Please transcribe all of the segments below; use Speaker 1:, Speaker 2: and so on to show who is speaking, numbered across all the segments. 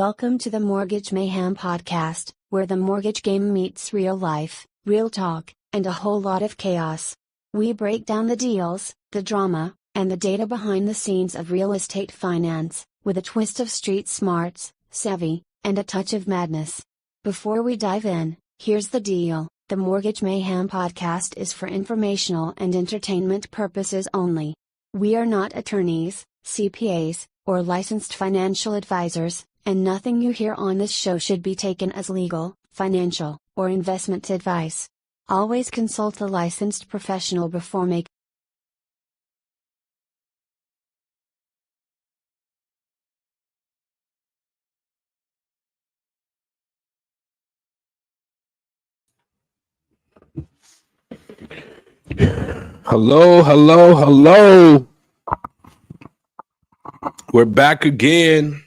Speaker 1: Welcome to the Mortgage Mayhem podcast, where the mortgage game meets real life, real talk, and a whole lot of chaos. We break down the deals, the drama, and the data behind the scenes of real estate finance, with a twist of street smarts, savvy, and a touch of madness. Before we dive in, here's the deal. The Mortgage Mayhem podcast is for informational and entertainment purposes only. We are not attorneys, CPAs, or licensed financial advisors, and nothing you hear on this show should be taken as legal, financial, or investment advice. Always consult a licensed professional before making.
Speaker 2: Hello. We're back again.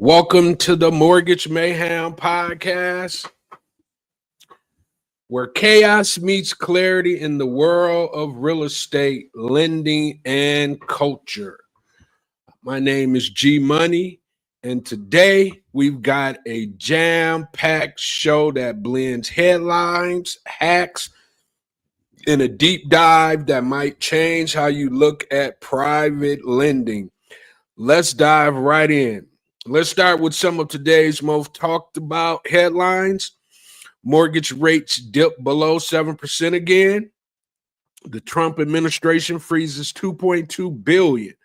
Speaker 2: Welcome to the Mortgage Mayhem podcast, where chaos meets clarity in the world of real estate, lending, and culture. My name is G Money, and today we've got a jam-packed show that blends headlines, hacks, and a deep dive that might change how you look at private lending. Let's dive right in. Let's start with some of today's most talked about headlines. Mortgage rates dip below 7% again. The Trump administration freezes $2.2 billion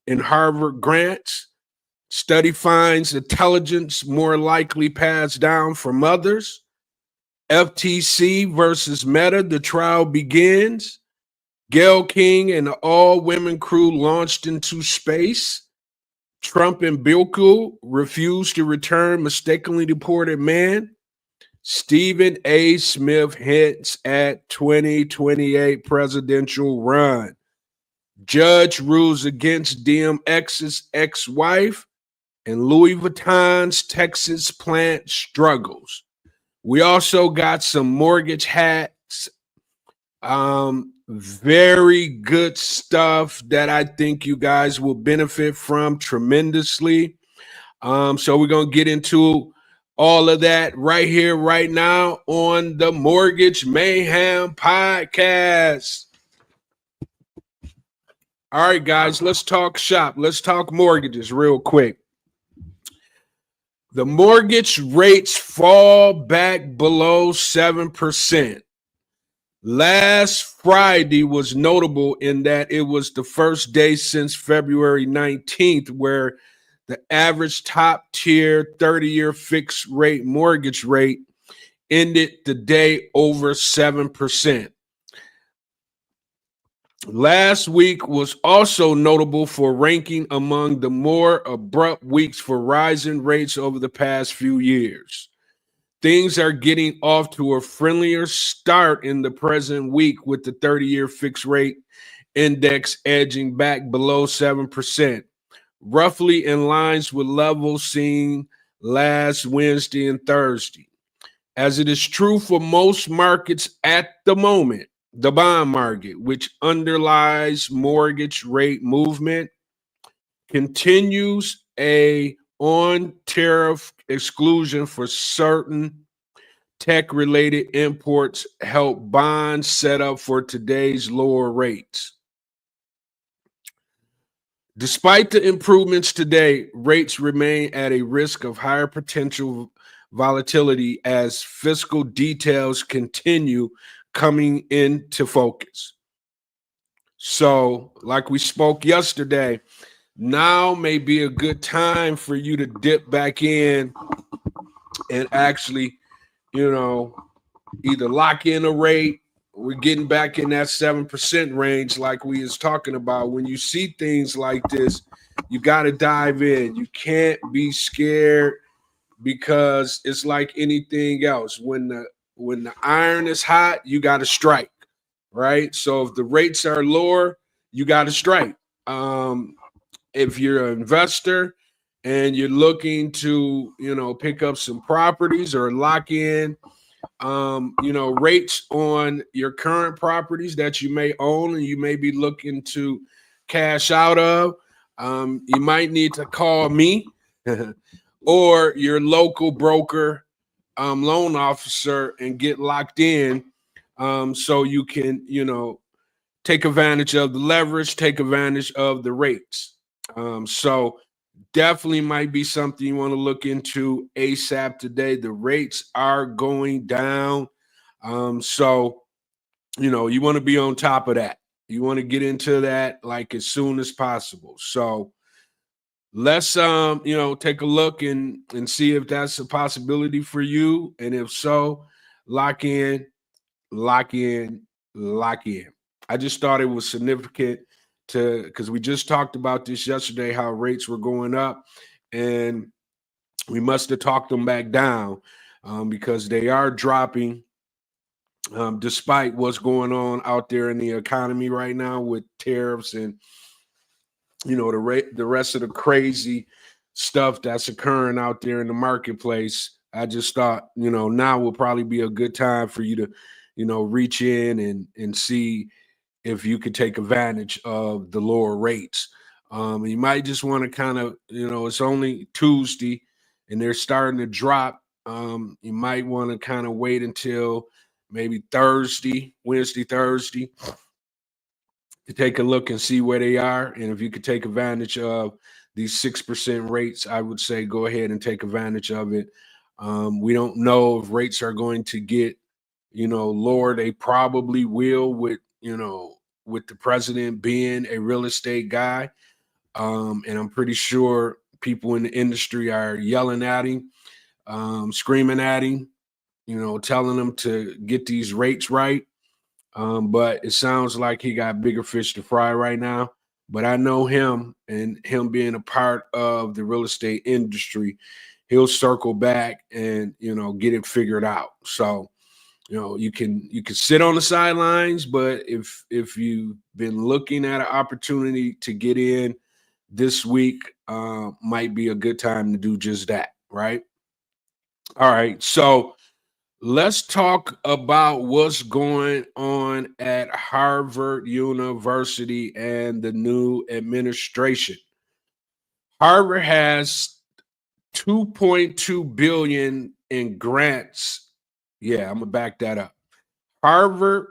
Speaker 2: in Harvard grants. Study finds intelligence more likely passed down from others. FTC versus Meta, the trial begins. Gayle King and the all-women crew launched into space. Trump and Bilku refused to return mistakenly deported man. Stephen A. Smith hints at 2028 presidential run. Judge rules against DMX's ex-wife, and Louis Vuitton's Texas plant struggles. We also got some mortgage hacks, very good stuff that I think you guys will benefit from tremendously. So we're going to get into all of that right here, right now on the Mortgage Mayhem podcast. All right, guys, let's talk shop. Let's talk mortgages real quick. The mortgage rates fall back below 7%. Last Friday was notable in that it was the first day since February 19th where the average top tier 30-year fixed rate mortgage rate ended the day over 7%. Last week was also notable for ranking among the more abrupt weeks for rising rates over the past few years. Things are getting off to a friendlier start in the present week with the 30-year fixed rate index edging back below 7%, roughly in lines with levels seen last Wednesday and Thursday. As it is true for most markets at the moment, the bond market, which underlies mortgage rate movement, continues a on-tariff exclusion for certain tech-related imports help bonds set up for today's lower rates. Despite the improvements today, rates remain at a risk of higher potential volatility as fiscal details continue coming into focus. So, like we spoke yesterday, now may be a good time for you to dip back in and actually, either lock in a rate. We're getting back in that 7% range like we was talking about. When you see things like this, you got to dive in. You can't be scared because it's like anything else. When the iron is hot, you got to strike, right? So if the rates are lower, you got to strike. If you're an investor and you're looking to, pick up some properties or lock in, rates on your current properties that you may own and you may be looking to cash out of, you might need to call me or your local broker, loan officer, and get locked in, so you can, take advantage of the leverage, take advantage of the rates. So definitely might be something you want to look into ASAP today. The rates are going down. So, you want to be on top of that. You want to get into that like as soon as possible. So let's take a look and see if that's a possibility for you. And if so, lock in, lock in, lock in. I just thought it was significant because we just talked about this yesterday, how rates were going up, and we must have talked them back down, because they are dropping, despite what's going on out there in the economy right now with tariffs and the rest of the crazy stuff that's occurring out there in the marketplace. I just thought, now will probably be a good time for you to, reach in and see if you could take advantage of the lower rates. You might just want to kind of, it's only Tuesday and they're starting to drop. You might want to kind of wait until maybe Wednesday, Thursday, to take a look and see where they are. And if you could take advantage of these 6% rates, I would say go ahead and take advantage of it. We don't know if rates are going to get, lower. They probably will with the president being a real estate guy. And I'm pretty sure people in the industry are yelling at him, screaming at him, telling him to get these rates right. But it sounds like he got bigger fish to fry right now. But I know him, and him being a part of the real estate industry, he'll circle back and get it figured out. So you can sit on the sidelines, but if you've been looking at an opportunity to get in this week, might be a good time to do just that, right? All right, so let's talk about what's going on at Harvard University and the new administration. Harvard has 2.2 billion in grants. Yeah, I'm gonna back that up. Harvard,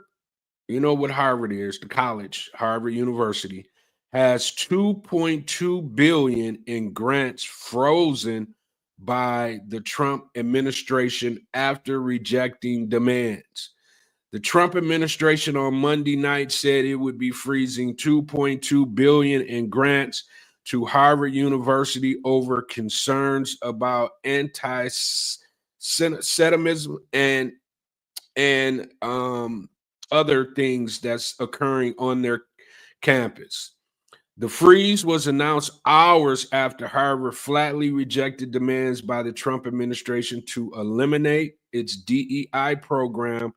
Speaker 2: you know what Harvard is, the college, Harvard University, has 2.2 billion in grants frozen by the Trump administration after rejecting demands. The Trump administration on Monday night said it would be freezing 2.2 billion in grants to Harvard University over concerns about anti-Semitism and other things that's occurring on their campus. The freeze was announced hours after Harvard flatly rejected demands by the Trump administration to eliminate its DEI program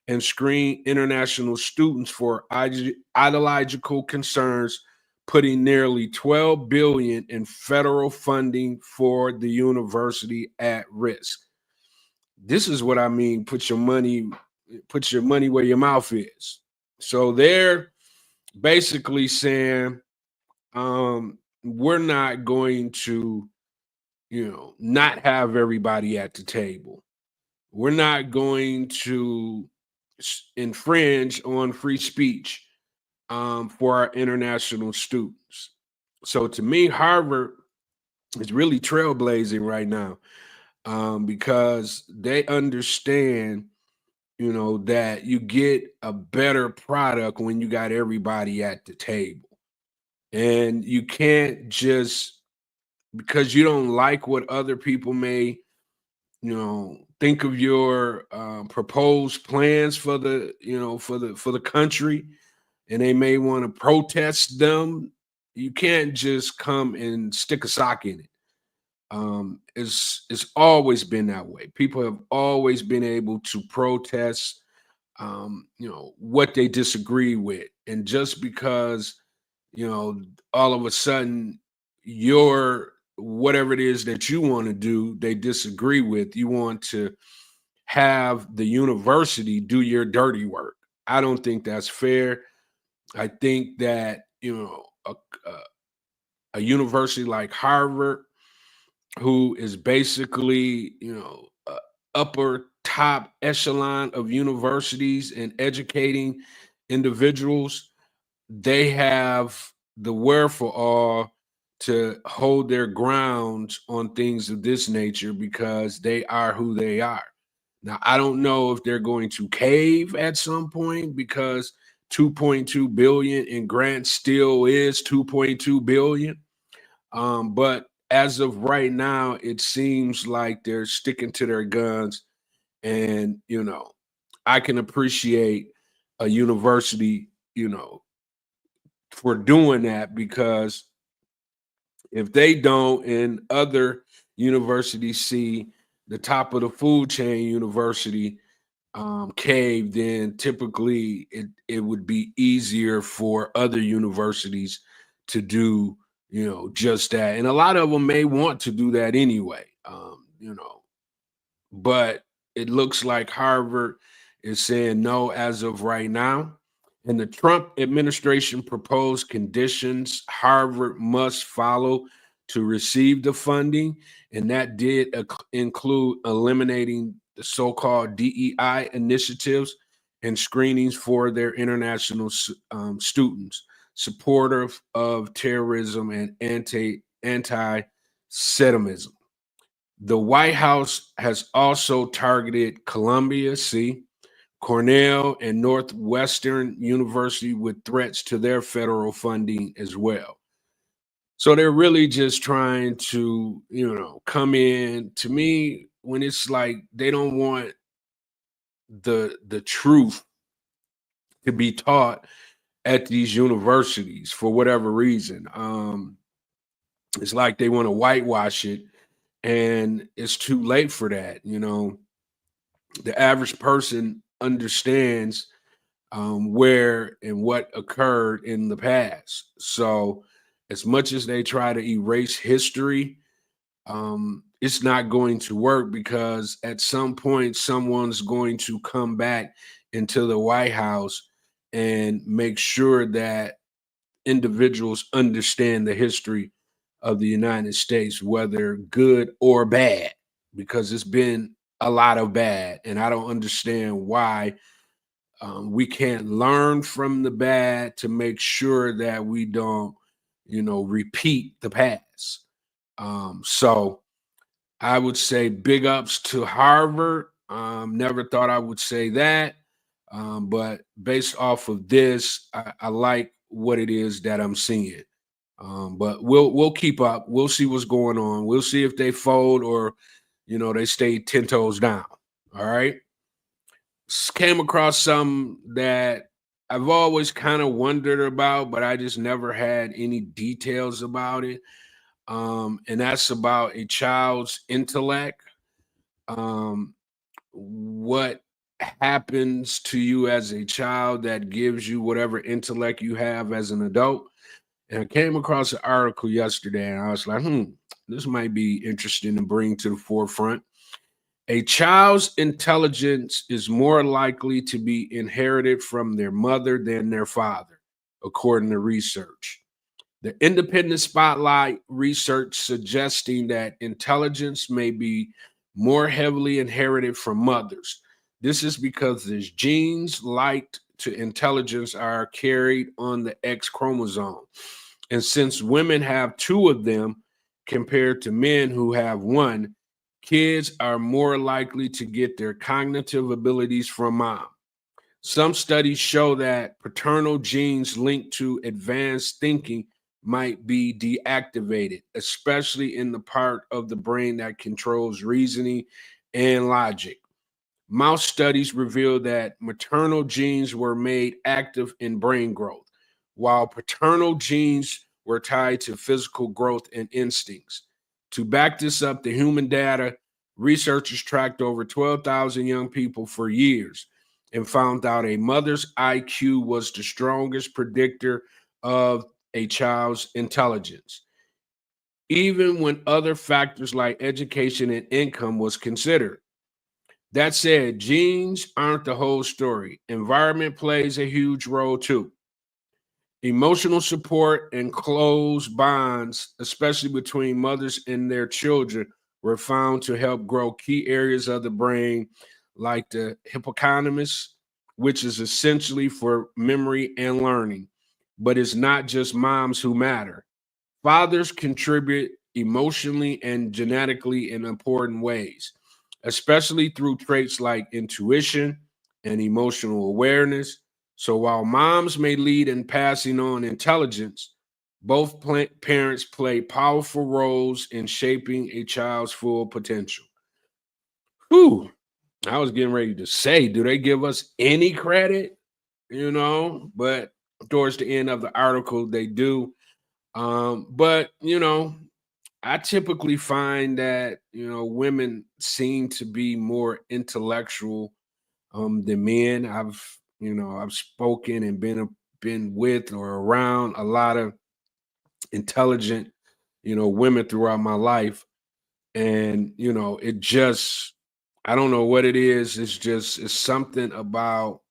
Speaker 2: and screen international students for ideological concerns, putting nearly $12 billion in federal funding for the university at risk. This is what I mean, put your money where your mouth is. So they're basically saying, we're not going to, not have everybody at the table. We're not going to infringe on free speech, for our international students. So to me, Harvard is really trailblazing right now, because they understand, that you get a better product when you got everybody at the table. And you can't just, because you don't like what other people may, think of your proposed plans for the, for the country, and they may want to protest them. You can't just come and stick a sock in it. It's always been that way. People have always been able to protest, what they disagree with, and just because, all of a sudden your whatever it is that you want to do, they disagree with. You want to have the university do your dirty work. I don't think that's fair. I think that a university like Harvard who is basically, upper top echelon of universities and educating individuals, they have the wherewithal to hold their grounds on things of this nature because they are who they are. Now, I don't know if they're going to cave at some point because 2.2 billion in grants still is 2.2 billion. But as of right now, it seems like they're sticking to their guns. And, I can appreciate a university, for doing that, because if they don't and other universities see the top of the food chain university cave, then typically it would be easier for other universities to do, just that. And a lot of them may want to do that anyway, but it looks like Harvard is saying no as of right now. And the Trump administration proposed conditions Harvard must follow to receive the funding. And that did include eliminating the so called DEI initiatives and screenings for their international students, supportive of terrorism and anti Semitism. The White House has also targeted Columbia, Cornell, and Northwestern University with threats to their federal funding as well. So they're really just trying to, come in. To me, when it's like they don't want the truth to be taught at these universities for whatever reason. It's like they want to whitewash it, and it's too late for that. The average person understands where and what occurred in the past. So, as much as they try to erase history, it's not going to work, because at some point, someone's going to come back into the White House and make sure that individuals understand the history of the United States, whether good or bad, because it's been a lot of bad. And I don't understand why we can't learn from the bad to make sure that we don't, repeat the past. So I would say big ups to Harvard. Never thought I would say that. But based off of this, I like what it is that I'm seeing. But we'll keep up. We'll see what's going on. We'll see if they fold or, they stay 10 toes down. All right. Came across something that I've always kind of wondered about, but I just never had any details about it. And that's about a child's intellect. What happens to you as a child that gives you whatever intellect you have as an adult? And I came across an article yesterday, and I was like, this might be interesting to bring to the forefront. A child's intelligence is more likely to be inherited from their mother than their father, according to research. The independent spotlight research suggesting that intelligence may be more heavily inherited from mothers. This is because these genes linked to intelligence are carried on the X chromosome. And since women have two of them compared to men who have one, kids are more likely to get their cognitive abilities from mom. Some studies show that paternal genes linked to advanced thinking might be deactivated, especially in the part of the brain that controls reasoning and logic. Mouse studies revealed that maternal genes were made active in brain growth, while paternal genes were tied to physical growth and instincts. To back this up, the human data, researchers tracked over 12,000 young people for years and found out a mother's IQ was the strongest predictor of a child's intelligence, even when other factors like education and income was considered. That said, genes aren't the whole story. Environment plays a huge role too. Emotional support and close bonds, especially between mothers and their children, were found to help grow key areas of the brain like the hippocampus, which is essentially for memory and learning. But it's not just moms who matter. Fathers contribute emotionally and genetically in important ways, especially through traits like intuition and emotional awareness. So while moms may lead in passing on intelligence, both parents play powerful roles in shaping a child's full potential. Whew, I was getting ready to say, do they give us any credit? But towards the end of the article, they do. But I typically find that women seem to be more intellectual than men. I've spoken and been with or around a lot of intelligent women throughout my life, and it just, I don't know what it is. It's something about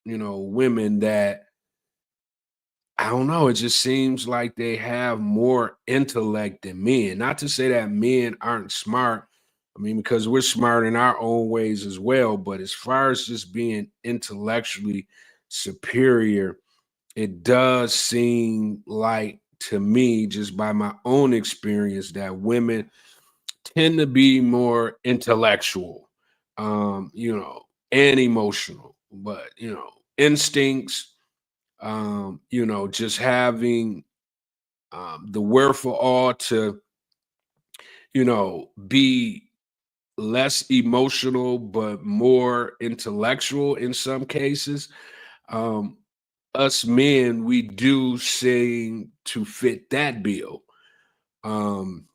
Speaker 2: women that, I don't know. It just seems like they have more intellect than men. Not to say that men aren't smart. I mean, because we're smart in our own ways as well. But as far as just being intellectually superior, it does seem like to me, just by my own experience, that women tend to be more intellectual, and emotional. But, instincts, just having the wherewithal to, be less emotional but more intellectual in some cases. Um, Us men, we do seem to fit that bill. Um,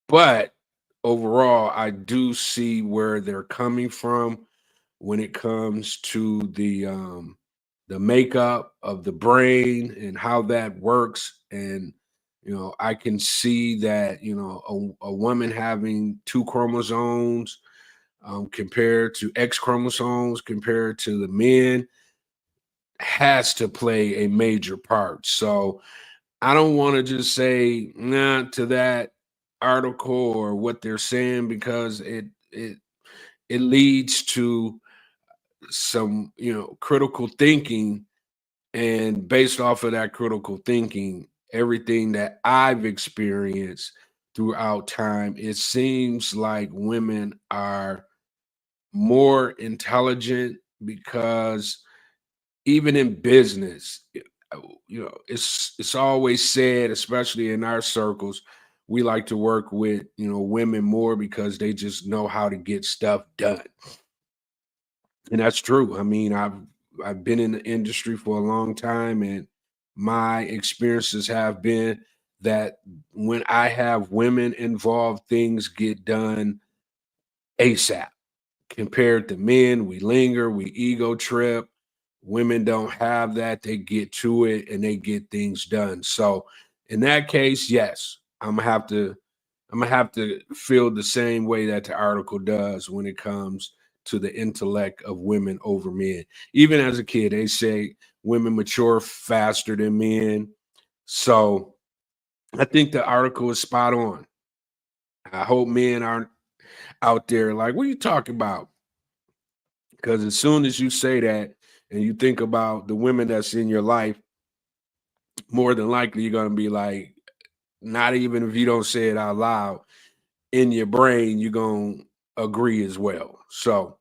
Speaker 2: but overall, I do see where they're coming from when it comes to the makeup of the brain and how that works. And I can see that a woman having two chromosomes compared to X chromosomes compared to the men has to play a major part. So I don't want to just say nah to that article or what they're saying, because it leads to some critical thinking, and based off of that critical thinking, everything that I've experienced throughout time, it seems like women are more intelligent, because even in business, it's always said, especially in our circles, we like to work with women more because they just know how to get stuff done. And that's true. I mean, I've been in the industry for a long time, and my experiences have been that when I have women involved, things get done ASAP. Compared to men, we linger, we ego trip. Women don't have that. They get to it and they get things done. So in that case, yes, I'm gonna have to feel the same way that the article does when it comes to the intellect of women over men. Even as a kid, they say women mature faster than men. So I think the article is spot on. I hope men aren't out there like, what are you talking about? Because as soon as you say that and you think about the women that's in your life, more than likely you're gonna be like, not even if you don't say it out loud, in your brain, you're gonna agree as well. So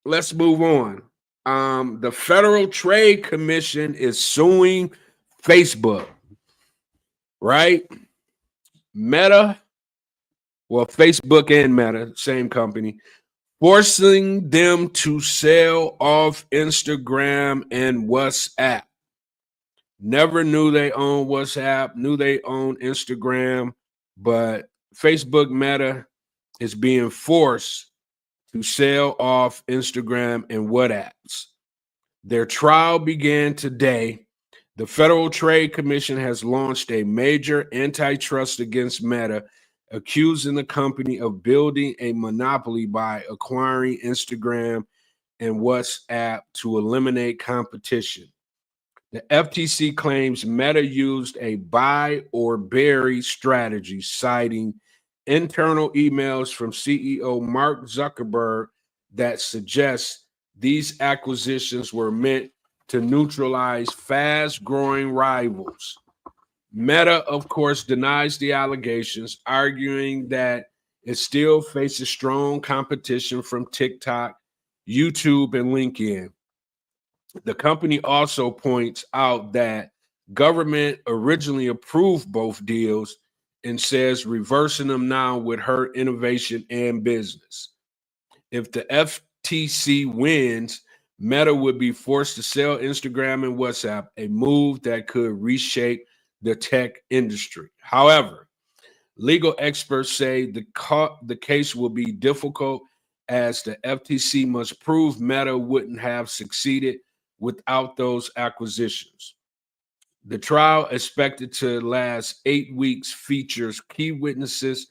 Speaker 2: let's move on. The Federal Trade Commission is suing Facebook, right? Meta, well, Facebook and Meta, same company, forcing them to sell off Instagram and WhatsApp. Never knew they owned WhatsApp, knew they owned Instagram, but Facebook Meta is being forced to sell off Instagram and WhatsApps. Their trial began today. The Federal Trade Commission has launched a major antitrust against Meta, accusing the company of building a monopoly by acquiring Instagram and WhatsApp to eliminate competition. The FTC claims Meta used a buy or bury strategy, citing internal emails from CEO Mark Zuckerberg that suggests these acquisitions were meant to neutralize fast-growing rivals. Meta, of course, denies the allegations, arguing that it still faces strong competition from TikTok, YouTube, and LinkedIn. The company also points out that government originally approved both deals and says reversing them now would hurt innovation and business. If the FTC wins, Meta would be forced to sell Instagram and WhatsApp, a move that could reshape the tech industry. However, legal experts say the case will be difficult as the FTC must prove Meta wouldn't have succeeded without those acquisitions. The trial, expected to last 8 weeks, features key witnesses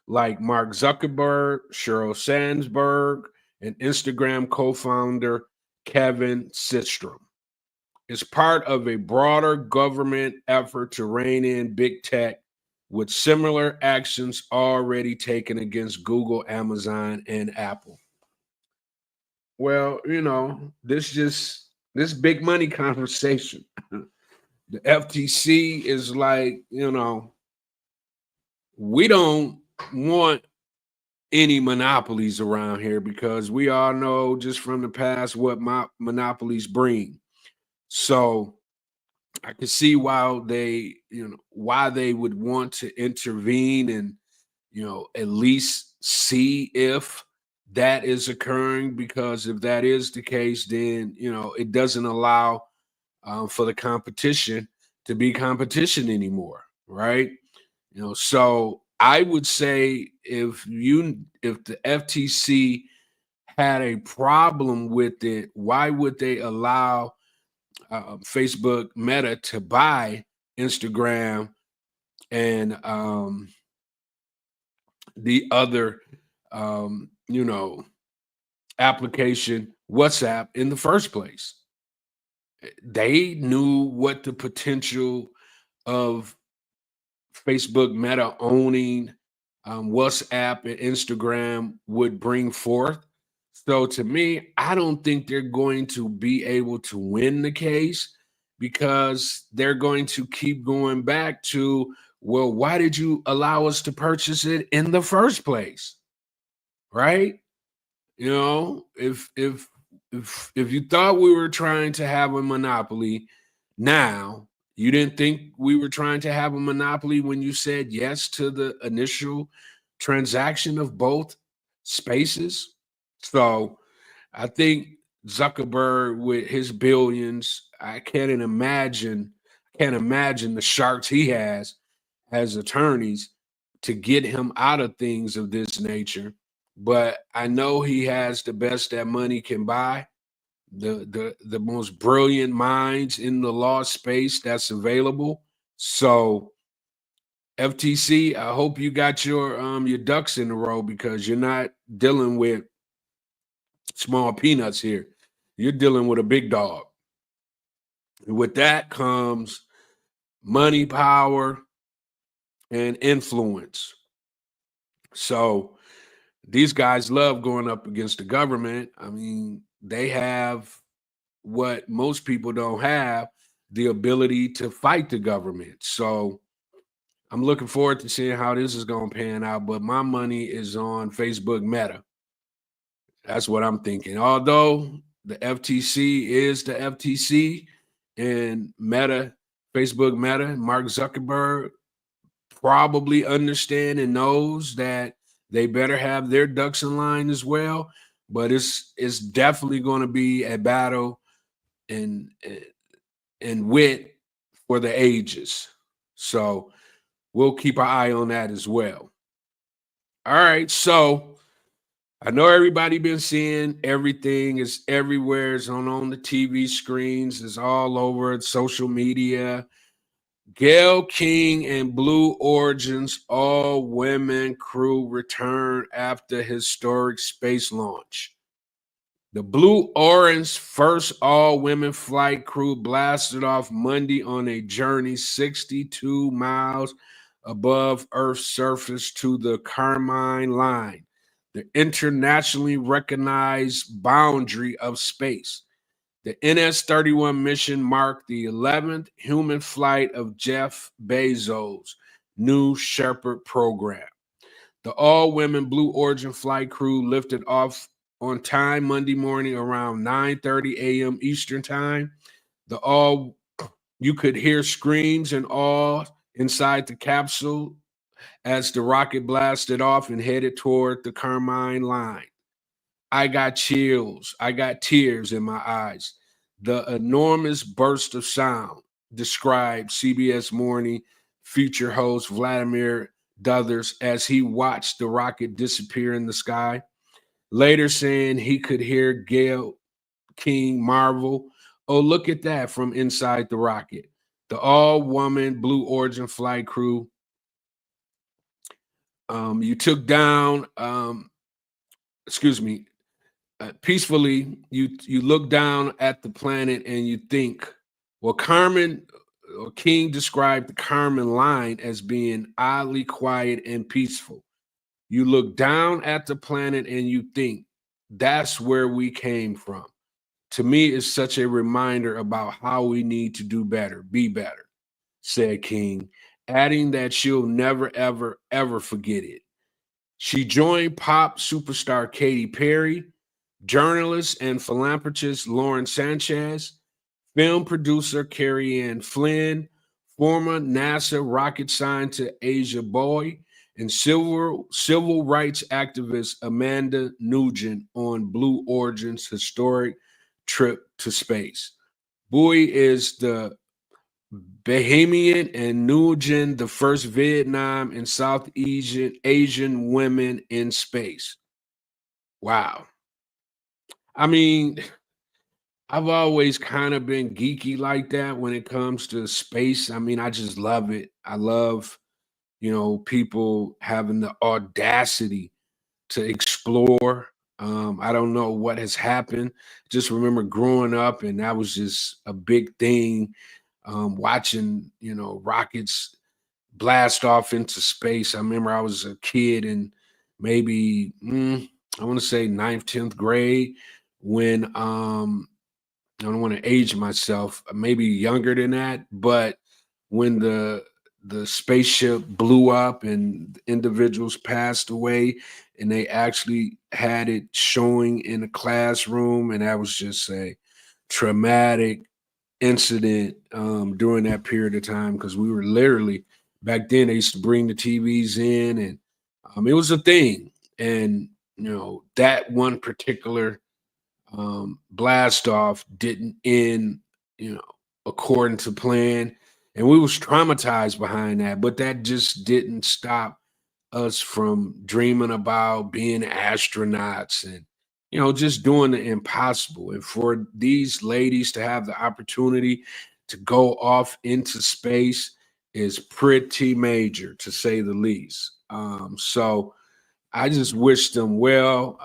Speaker 2: like Mark Zuckerberg, Sheryl Sandberg, and Instagram co-founder Kevin Systrom. It's part of a broader government effort to rein in big tech, with similar actions already taken against Google, Amazon, and Apple. Well, this big money conversation. The FTC is like, we don't want any monopolies around here because we all know just from the past what monopolies bring. So I can see why they would want to intervene and, at least see if that is occurring, because if that is the case, then, it doesn't allow for the competition to be competition anymore, right? So I would say if the FTC had a problem with it, why would they allow Facebook Meta to buy Instagram and the other application WhatsApp in the first place? They knew what the potential of Facebook Meta owning WhatsApp and Instagram would bring forth. So to me, I don't think they're going to be able to win the case, because they're going to keep going back to, well, why did you allow us to purchase it in the first place? Right? If you thought we were trying to have a monopoly, now you didn't think we were trying to have a monopoly when you said yes to the initial transaction of both spaces. So I think Zuckerberg, with his billions, I can't imagine the sharks he has as attorneys to get him out of things of this nature. But I know he has the best that money can buy, the most brilliant minds in the law space that's available. So FTC, I hope you got your ducks in a row, because you're not dealing with small peanuts here. You're dealing with a big dog. And with that comes money, power, and influence. So these guys love going up against the government. I mean, they have what most people don't have, the ability to fight the government. So I'm looking forward to seeing how this is going to pan out. But my money is on Facebook Meta. That's what I'm thinking. Although the FTC is the FTC, and Meta, Facebook Meta, Mark Zuckerberg probably understand and knows that they better have their ducks in line as well. But it's definitely going to be a battle and wit for the ages. So we'll keep our eye on that as well. All right, so I know everybody been seeing everything. It's everywhere. It's on the TV screens. It's all over social media. Gayle King and Blue Origin's all-women crew return after historic space launch. The Blue Orion's first all-women flight crew blasted off Monday on a journey 62 miles above Earth's surface to the Kármán line, the internationally recognized boundary of space. The NS-31 mission marked the 11th human flight of Jeff Bezos' New Shepard program. The all-women Blue Origin flight crew lifted off on time Monday morning around 9:30 a.m. Eastern Time. You could hear screams and awe inside the capsule as the rocket blasted off and headed toward the Kármán line. I got chills. I got tears in my eyes. The enormous burst of sound, described CBS Morning feature host Vladimir Duthers as he watched the rocket disappear in the sky. Later saying he could hear Gayle King marvel, "Oh, look at that," from inside the rocket. The all-woman Blue Origin flight crew you took down, peacefully, you look down at the planet and you think, well, King described the Kármán line as being oddly quiet and peaceful. You look down at the planet and you think, that's where we came from. To me, it's such a reminder about how we need to do better, be better, said King, adding that she'll never, ever, ever forget it. She joined pop superstar Katy Perry, journalist and philanthropist Lauren Sanchez, film producer Carrie Ann Flynn, former NASA rocket scientist Asia Boy, and civil rights activist Amanda Nugent on Blue Origin's historic trip to space. Boy is the Bahamian and Nugent, the first Vietnam and South Asian women in space. Wow. I mean, I've always kind of been geeky like that when it comes to space. I mean, I just love it. I love, people having the audacity to explore. I don't know what has happened. Just remember growing up, and that was just a big thing. Watching, rockets blast off into space. I remember I was a kid and maybe I want to say ninth, 10th grade when I don't want to age myself, maybe younger than that, but when the spaceship blew up and individuals passed away and they actually had it showing in a classroom, and that was just a traumatic incident during that period of time, because we were literally, back then they used to bring the TVs in, and it was a thing. And that one particular blast off didn't end, according to plan. And we was traumatized behind that, but that just didn't stop us from dreaming about being astronauts and, just doing the impossible. And for these ladies to have the opportunity to go off into space is pretty major, to say the least. So I just wish them well.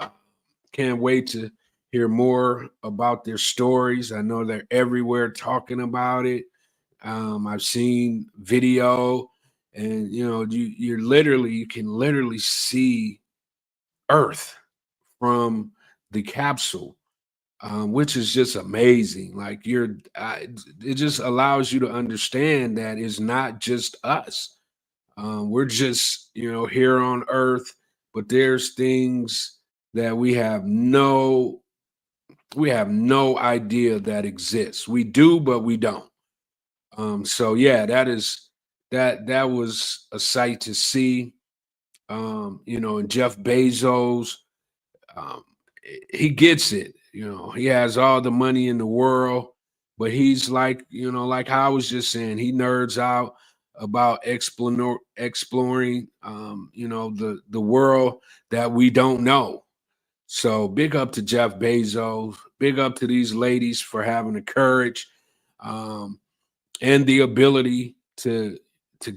Speaker 2: Can't wait to hear more about their stories. I know they're everywhere talking about it. I've seen video, and you can literally see Earth from the capsule, which is just amazing. Like it just allows you to understand that it's not just us. We're just here on Earth, but there's things that we have no idea that exists. We do, but we don't. So yeah, that was a sight to see. And Jeff Bezos, um, he gets it. He has all the money in the world, but he's like, like how I was just saying, he nerds out about exploring, the world that we don't know. So big up to Jeff Bezos. Big up to these ladies for having the courage and the ability to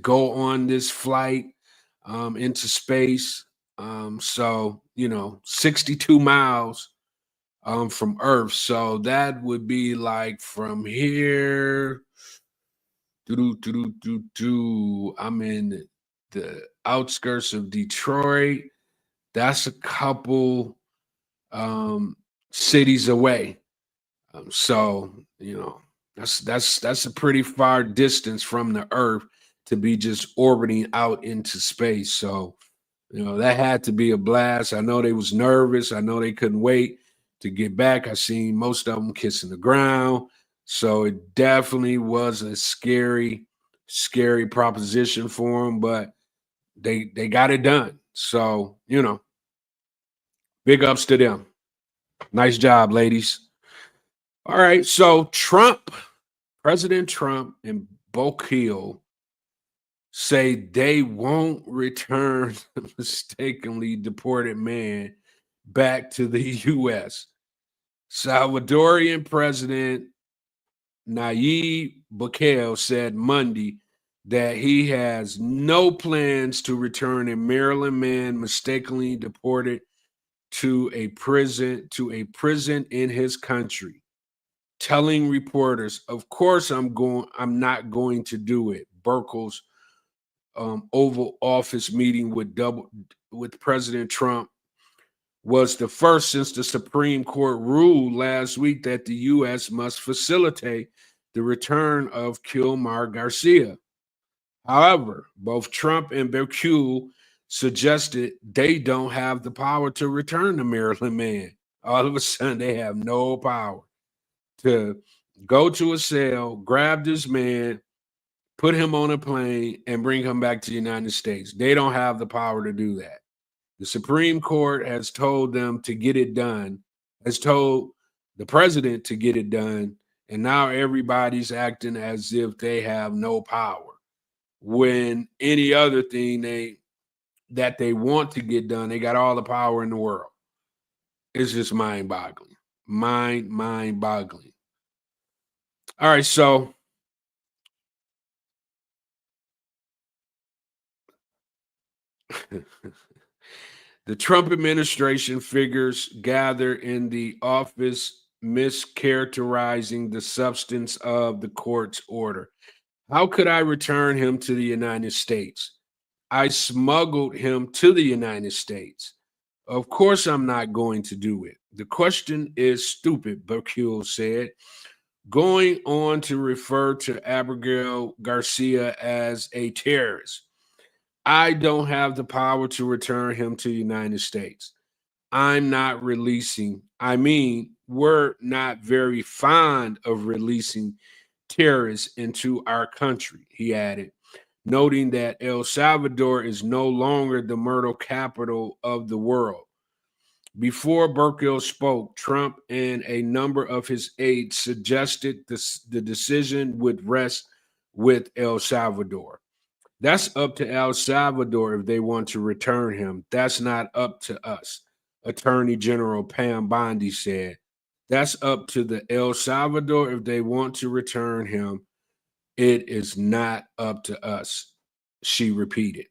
Speaker 2: go on this flight into space. So 62 miles from Earth. So that would be like from here. I'm in the outskirts of Detroit. That's a couple cities away. So that's a pretty far distance from the Earth to be just orbiting out into space. So that had to be a blast. I know they was nervous. I know they couldn't wait to get back. I seen most of them kissing the ground. So it definitely was a scary, scary proposition for them, but they got it done. So big ups to them. Nice job, ladies. All right, so President Trump and Bokil say they won't return the mistakenly deported man back to the U.S. Salvadorian President Nayib Bukele said Monday that he has no plans to return a Maryland man mistakenly deported to a prison in his country, telling reporters, "Of course I'm not going to do it." Burkle's Oval Office meeting with President Trump was the first since the Supreme Court ruled last week that the U.S. must facilitate the return of Kilmar Garcia. However, both Trump and Bukele suggested they don't have the power to return the Maryland man. All of a sudden, they have no power to go to a cell, grab this man, put him on a plane, and bring him back to the United States. They don't have the power to do that. The Supreme Court has told them to get it done, has told the president to get it done, and now everybody's acting as if they have no power. When any other thing that they want to get done, they got all the power in the world. It's just mind-boggling. Mind-boggling. All right, so the Trump administration figures gather in the office mischaracterizing the substance of the court's order. How could I return him to the United States? I smuggled him to the United States. Of course, I'm not going to do it. The question is stupid, Bukele said, going on to refer to Abigail Garcia as a terrorist. I don't have the power to return him to the United States. I'm not releasing. We're not very fond of releasing terrorists into our country, he added, noting that El Salvador is no longer the murder capital of the world. Before Bukele spoke, Trump and a number of his aides suggested the decision would rest with El Salvador. That's up to El Salvador if they want to return him. That's not up to us, Attorney General Pam Bondi said. That's up to the El Salvador if they want to return him. It is not up to us, she repeated.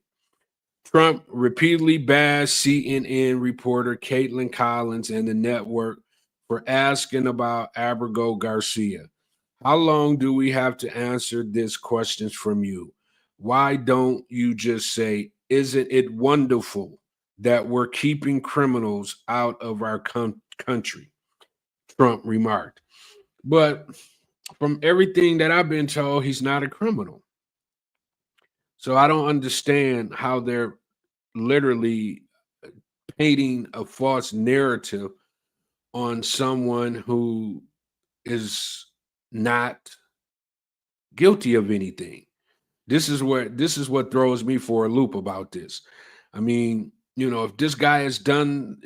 Speaker 2: Trump repeatedly bashed CNN reporter Caitlin Collins and the network for asking about Abigail Garcia. How long do we have to answer these questions from you? Why don't you just say, isn't it wonderful that we're keeping criminals out of our country? Trump remarked. But from everything that I've been told, he's not a criminal. So I don't understand how they're literally painting a false narrative on someone who is not guilty of anything. This is what throws me for a loop about this. I mean, if this guy has done,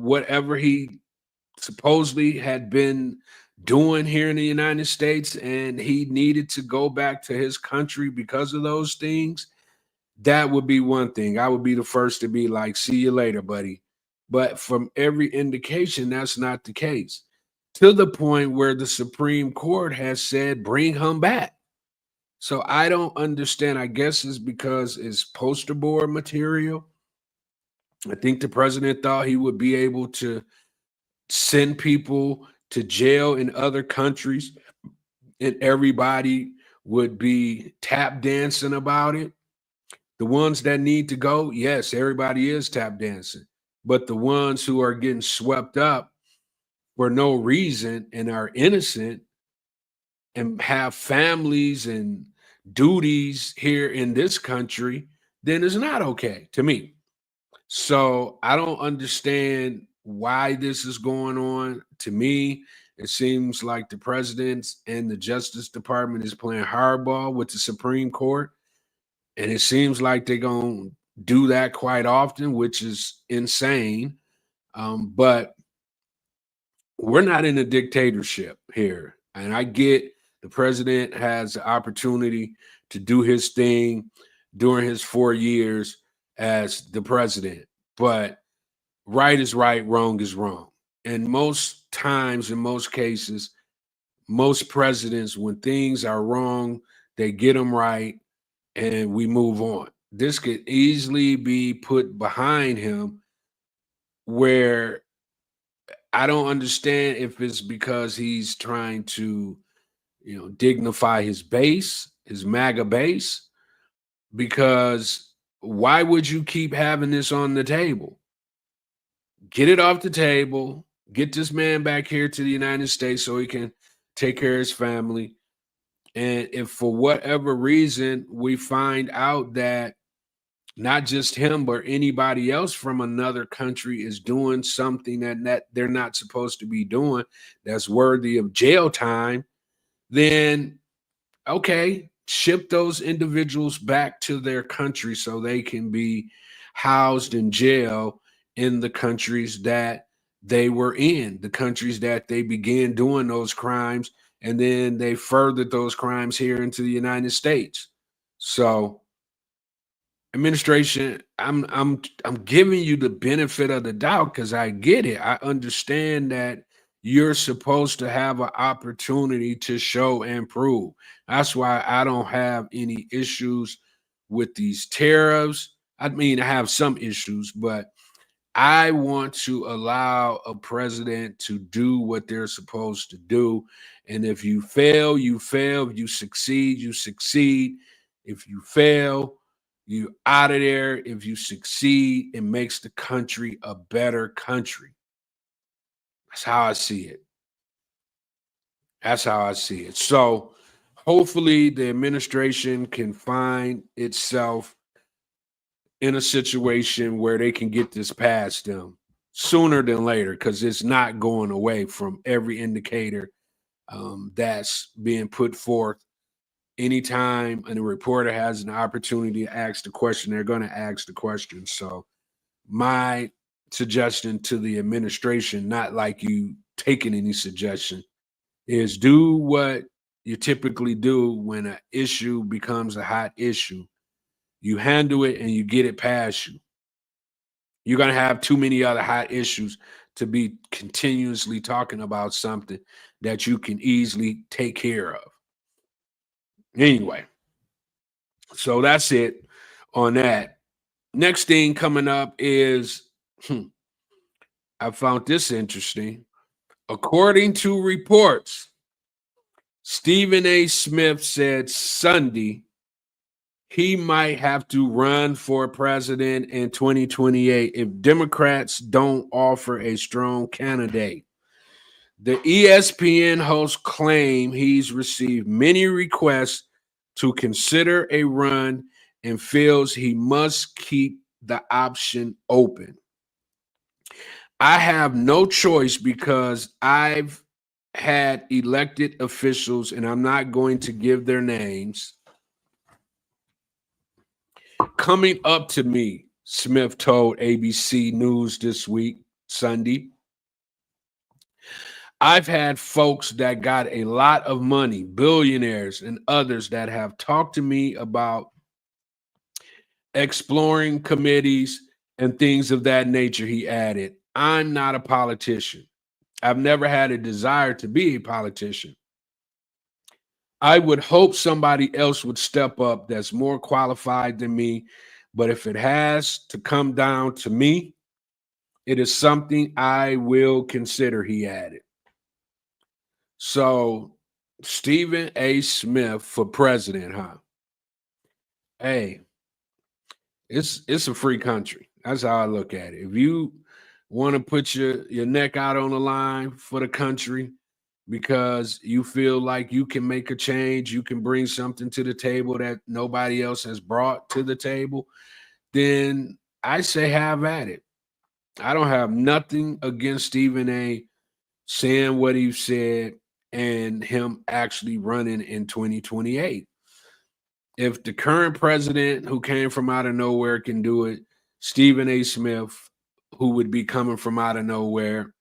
Speaker 2: whatever he supposedly had been doing here in the United States and he needed to go back to his country because of those things, that would be one thing. I would be the first to be like, see you later, buddy. But from every indication, that's not the case. To the point where the Supreme Court has said, bring him back. So I don't understand. I guess it's because it's poster board material. I think the president thought he would be able to send people to jail in other countries and everybody would be tap dancing about it. The ones that need to go, yes, everybody is tap dancing. But the ones who are getting swept up for no reason and are innocent and have families and duties here in this country, then it's not okay to me. So I don't understand why this is going on. To me, it seems like the president and the Justice Department is playing hardball with the Supreme Court. And it seems like they're going to do that quite often, which is insane. But we're not in a dictatorship here. And I get the president has the opportunity to do his thing during his 4 years as the president. But right is right, wrong is wrong. And most times, in most cases, most presidents, when things are wrong, they get them right and we move on. This could easily be put behind him where I don't understand if it's because he's trying to, dignify his base, his MAGA base, because why would you keep having this on the table? Get it off the table, get this man back here to the United States so he can take care of his family. And if for whatever reason we find out that not just him, but anybody else from another country is doing something that they're not supposed to be doing that's worthy of jail time, then okay, ship those individuals back to their country so they can be housed in jail in the countries that they were in, the countries that they began doing those crimes, and then they furthered those crimes here into the United States. So, administration, I'm giving you the benefit of the doubt because I get it. I understand that you're supposed to have an opportunity to show and prove. That's why I don't have any issues with these tariffs. I mean, I have some issues, but I want to allow a president to do what they're supposed to do. And if you fail, you fail. If you succeed, you succeed. If you fail, you out of there. If you succeed, it makes the country a better country. That's how I see it. That's how I see it. So hopefully the administration can find itself in a situation where they can get this past them sooner than later, because it's not going away from every indicator that's being put forth. Anytime a reporter has an opportunity to ask the question, they're going to ask the question. So my suggestion to the administration, not like you taking any suggestion, is do what you typically do when an issue becomes a hot issue. You handle it and you get it past you. You're going to have too many other hot issues to be continuously talking about something that you can easily take care of. Anyway, so that's it on that. Next thing coming up is I found this interesting. According to reports, Stephen A. Smith said Sunday he might have to run for president in 2028 if Democrats don't offer a strong candidate. The ESPN host claimed he's received many requests to consider a run and feels he must keep the option open. I have no choice because I've had elected officials, and I'm not going to give their names, coming up to me, Smith told ABC News this week, Sunday. I've had folks that got a lot of money, billionaires and others that have talked to me about exploring committees and things of that nature, he added. I'm not a politician. I've never had a desire to be a politician. I would hope somebody else would step up that's more qualified than me. But if it has to come down to me, It is something I will consider, he added. So, Stephen A. Smith for president, huh? Hey, it's a free country. That's how I look at it. If you want to put your neck out on the line for the country because you feel like you can make a change, you can bring something to the table that nobody else has brought to the table, then I say have at it. I don't have nothing against Stephen A. saying what he said and him actually running in 2028. If the current president who came from out of nowhere can do it, Stephen A. Smith, who would be coming from out of nowhere,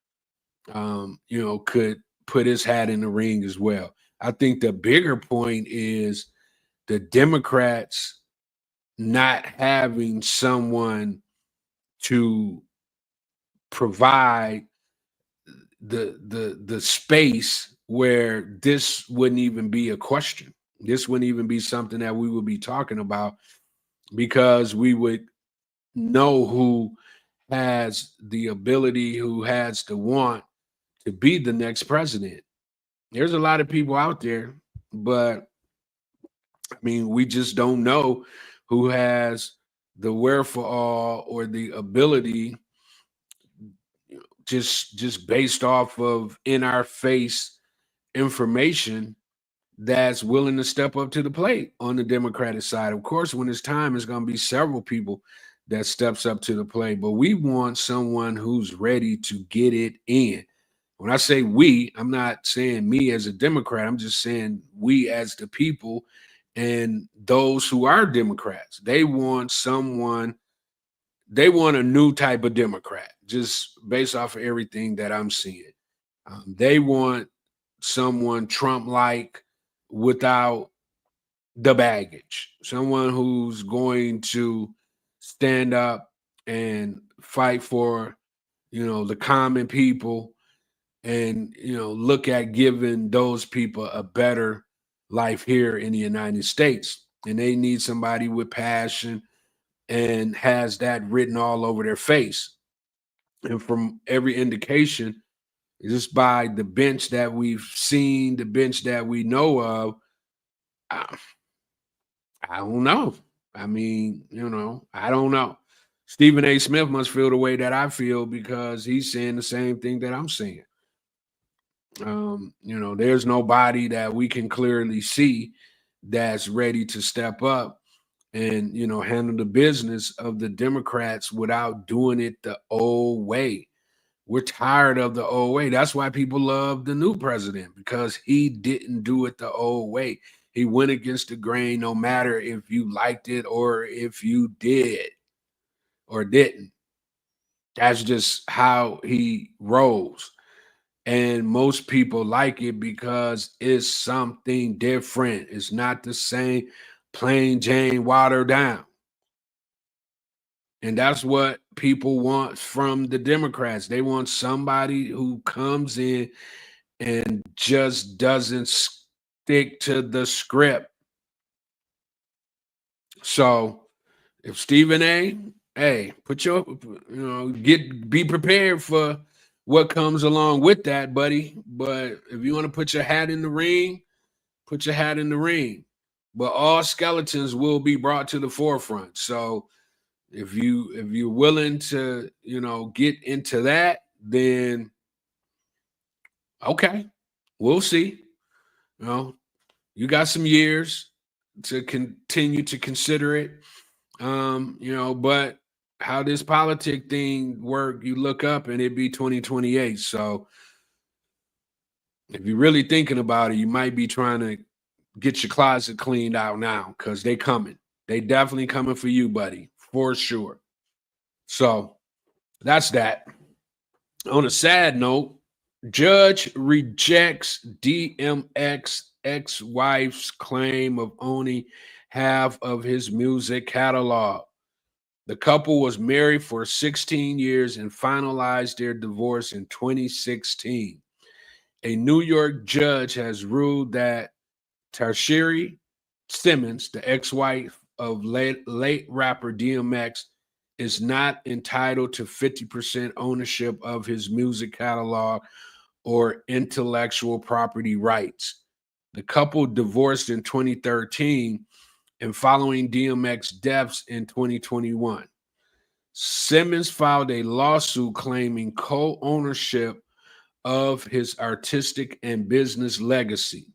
Speaker 2: could put his hat in the ring as well. I think the bigger point is the Democrats not having someone to provide the space where this wouldn't even be a question. This wouldn't even be something that we would be talking about because we would know who has the ability, who has the want to be the next president. There's a lot of people out there, but I mean, we just don't know who has the wherewithal or the ability, just based off of in our face information, that's willing to step up to the plate on the Democratic side. Of course, when it's time, it's going to be several people that steps up to the plate, but we want someone who's ready to get it in. When I say we, I'm not saying me as a Democrat. I'm just saying we as the people and those who are Democrats. They want a new type of Democrat, just based off of everything that I'm seeing. They want someone Trump-like without the baggage, someone who's going to stand up and fight for, the common people and, look at giving those people a better life here in the United States. And they need somebody with passion and has that written all over their face. And from every indication, just by the bench that we've seen, the bench that we know of, I, I don't know. I mean, I don't know. Stephen A. Smith must feel the way that I feel because he's saying the same thing that I'm saying. There's nobody that we can clearly see that's ready to step up and, handle the business of the Democrats without doing it the old way. We're tired of the old way. That's why people love the new president, because he didn't do it the old way. He went against the grain, no matter if you liked it or if you did or didn't. That's just how he rolls. And most people like it because it's something different. It's not the same plain Jane watered down. And that's what people want from the Democrats. They want somebody who comes in and just doesn't stick to the script. So if Stephen A, hey, be prepared for what comes along with that, buddy. But if you want to put your hat in the ring, put your hat in the ring. But all skeletons will be brought to the forefront. So if you're willing to, get into that, then okay, we'll see. You got some years to continue to consider it. But how this politic thing work, you look up and it be 2028. So if you're really thinking about it, you might be trying to get your closet cleaned out now because they coming. They definitely coming for you, buddy, for sure. So that's that. On a sad note, judge rejects DMX ex-wife's claim of owning half of his music catalog. The couple was married for 16 years and finalized their divorce in 2016. A New York judge has ruled that Tashiri Simmons, the ex-wife of late rapper DMX, is not entitled to 50% ownership of his music catalog or intellectual property rights. The couple divorced in 2013 and following DMX deaths in 2021. Simmons filed a lawsuit claiming co-ownership of his artistic and business legacy.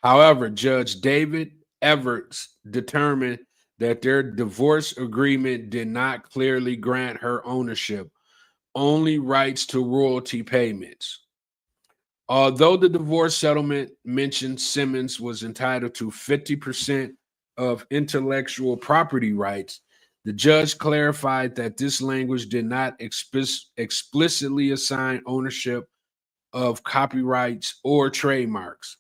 Speaker 2: However, Judge David Everts determined that their divorce agreement did not clearly grant her ownership, only rights to royalty payments. Although the divorce settlement mentioned Simmons was entitled to 50% of intellectual property rights, the judge clarified that this language did not explicitly assign ownership of copyrights or trademarks.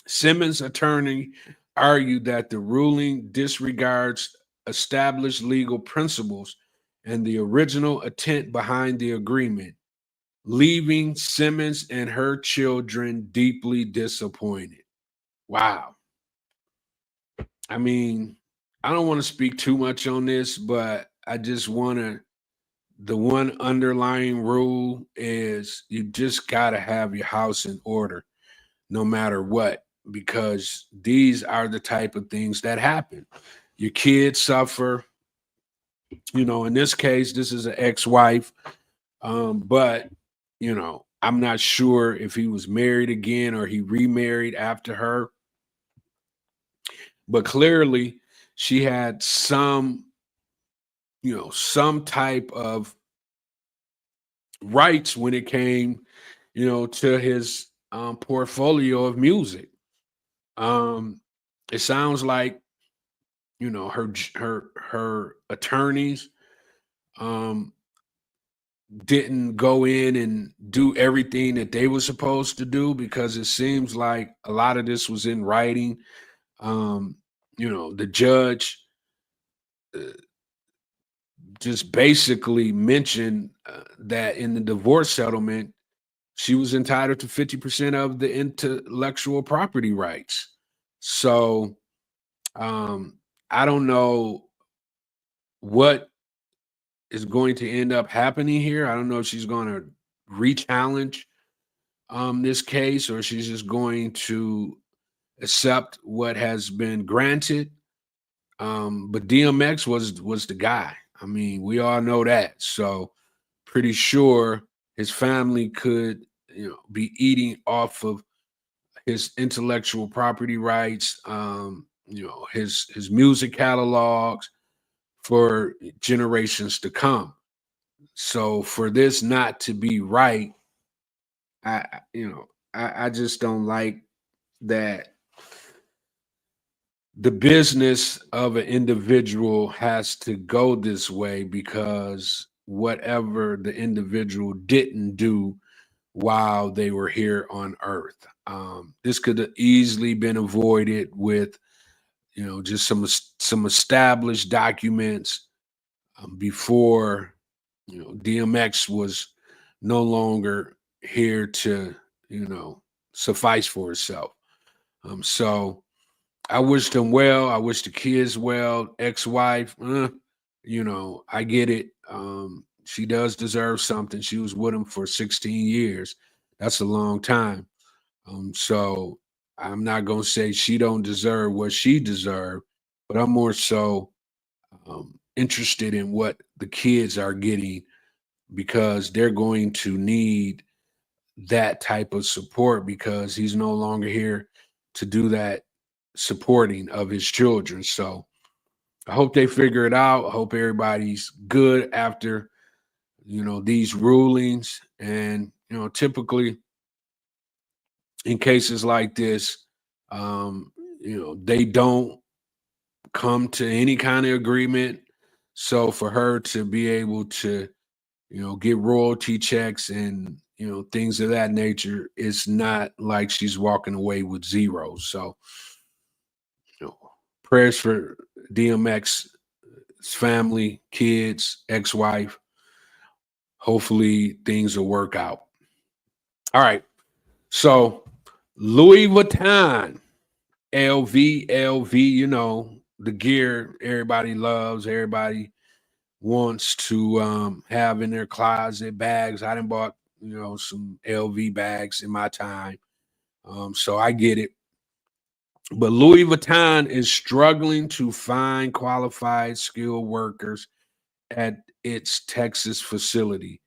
Speaker 2: Simmons' attorney argued that the ruling disregards established legal principles and the original intent behind the agreement, leaving Simmons and her children deeply disappointed. Wow. I mean, I don't want to speak too much on this, but I just want to. The one underlying rule is you just got to have your house in order no matter what, because these are the type of things that happen. Your kids suffer. In this case, this is an ex-wife, but I'm not sure if he was married again or he remarried after her, but clearly she had some type of rights when it came to his portfolio of music. It sounds like her attorneys didn't go in and do everything that they were supposed to do, because it seems like a lot of this was in writing. The judge just basically mentioned that in the divorce settlement, she was entitled to 50% of the intellectual property rights. So I don't know what is going to end up happening here. I don't know if she's going to re-challenge this case, or she's just going to accept what has been granted. But DMX was the guy. I mean, we all know that. So pretty sure his family could, be eating off of his intellectual property rights, his music catalogs for generations to come. So for this not to be right, I just don't like that the business of an individual has to go this way, because whatever the individual didn't do while they were here on earth, this could have easily been avoided with just some established documents before DMX was no longer here to suffice for itself. So I wish them well. I wish the kids well. Ex-wife, I get it. She does deserve something. She was with him for 16 years. That's a long time. So I'm not gonna say she don't deserve what she deserved, but I'm more so interested in what the kids are getting, because they're going to need that type of support, because he's no longer here to do that supporting of his children. So I hope they figure it out. I hope everybody's good after these rulings. And typically in cases like this, they don't come to any kind of agreement. So for her to be able to get royalty checks and things of that nature, it's not like she's walking away with zero. So prayers for DMX, his family, kids, ex-wife. Hopefully things will work out. All right. So Louis Vuitton, LV, the gear everybody loves, everybody wants to have in their closet. Bags. I done bought, some LV bags in my time. So I get it. But Louis Vuitton is struggling to find qualified skilled workers at its Texas facility.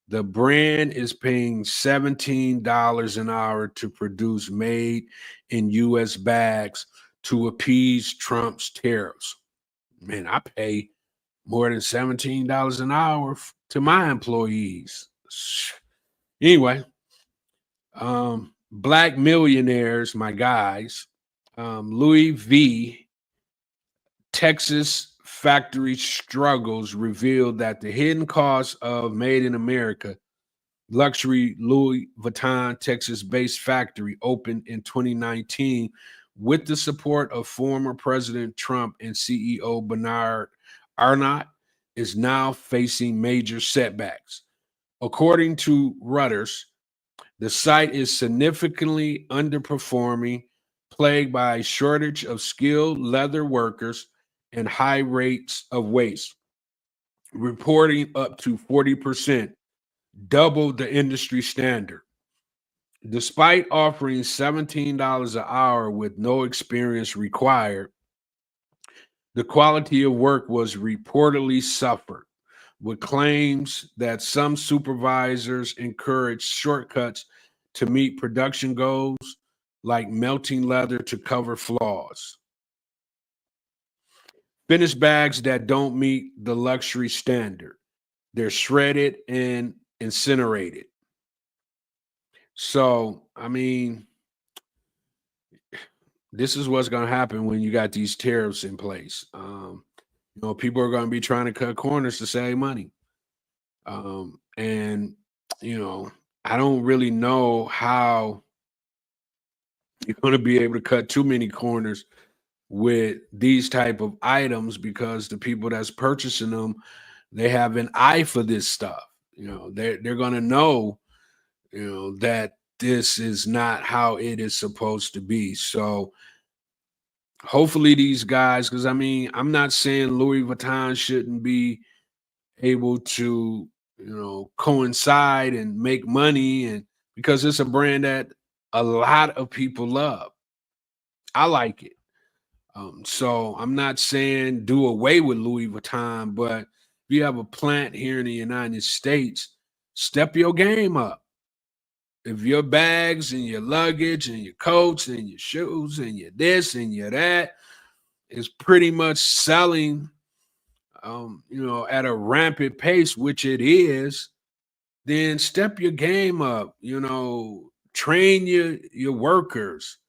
Speaker 2: The brand is paying $17 an hour to produce made in US bags to appease Trump's tariffs. Man, I pay more than $17 an hour to my employees. Anyway, black millionaires, my guys, Louis V. Texas factory struggles revealed that the hidden cost of Made in America luxury Louis Vuitton Texas-based factory opened in 2019 with the support of former President Trump and CEO Bernard Arnault is now facing major setbacks. According to Reuters, the site is significantly underperforming, plagued by a shortage of skilled leather workers and high rates of waste, reporting up to 40%, double the industry standard. Despite offering $17 an hour with no experience required, the quality of work was reportedly suffered, with claims that some supervisors encouraged shortcuts to meet production goals, like melting leather to cover flaws. Finished bags that don't meet the luxury standard. They're shredded and incinerated. So, I mean, this is what's going to happen when you got these tariffs in place. People are going to be trying to cut corners to save money. And, I don't really know how you're going to be able to cut too many corners with these type of items, because the people that's purchasing them, they have an eye for this stuff. They're going to know, that this is not how it is supposed to be. So hopefully these guys, because I'm not saying Louis Vuitton shouldn't be able to, coincide and make money, and because it's a brand that a lot of people love. I like it. So I'm not saying do away with Louis Vuitton, but if you have a plant here in the United States, step your game up. If your bags and your luggage and your coats and your shoes and your this and your that is pretty much selling, at a rampant pace, which it is, then step your game up. Train your workers.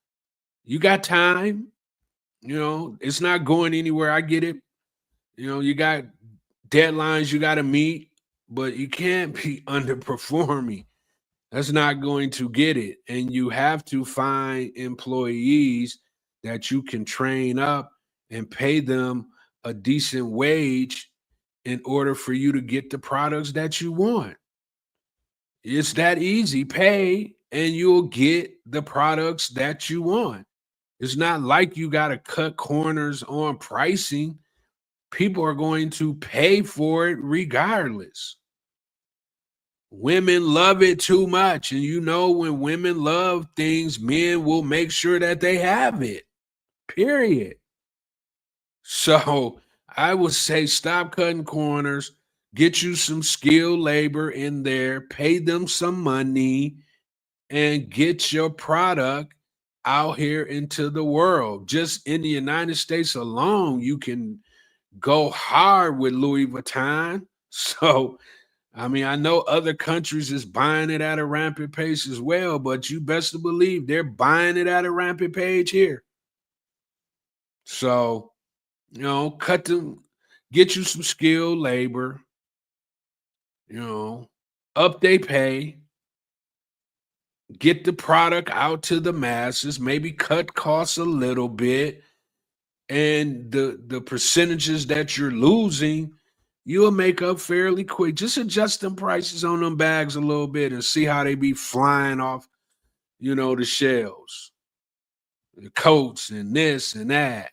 Speaker 2: You got time. It's not going anywhere. I get it. You got deadlines you got to meet, but you can't be underperforming. That's not going to get it. And you have to find employees that you can train up and pay them a decent wage in order for you to get the products that you want. It's that easy. Pay and you'll get the products that you want. It's not like you got to cut corners on pricing. People are going to pay for it regardless. Women love it too much. And when women love things, men will make sure that they have it. Period. So I would say stop cutting corners, get you some skilled labor in there, pay them some money, and get your product out here into the world. Just in the United States alone, you can go hard with Louis Vuitton. So, I know other countries is buying it at a rampant pace as well, but you best to believe they're buying it at a rampant pace here. So, cut them, get you some skilled labor, up they pay, get the product out to the masses, maybe cut costs a little bit, and the percentages that you're losing, you'll make up fairly quick. Just adjust them prices on them bags a little bit and see how they be flying off, the shelves, the coats and this and that,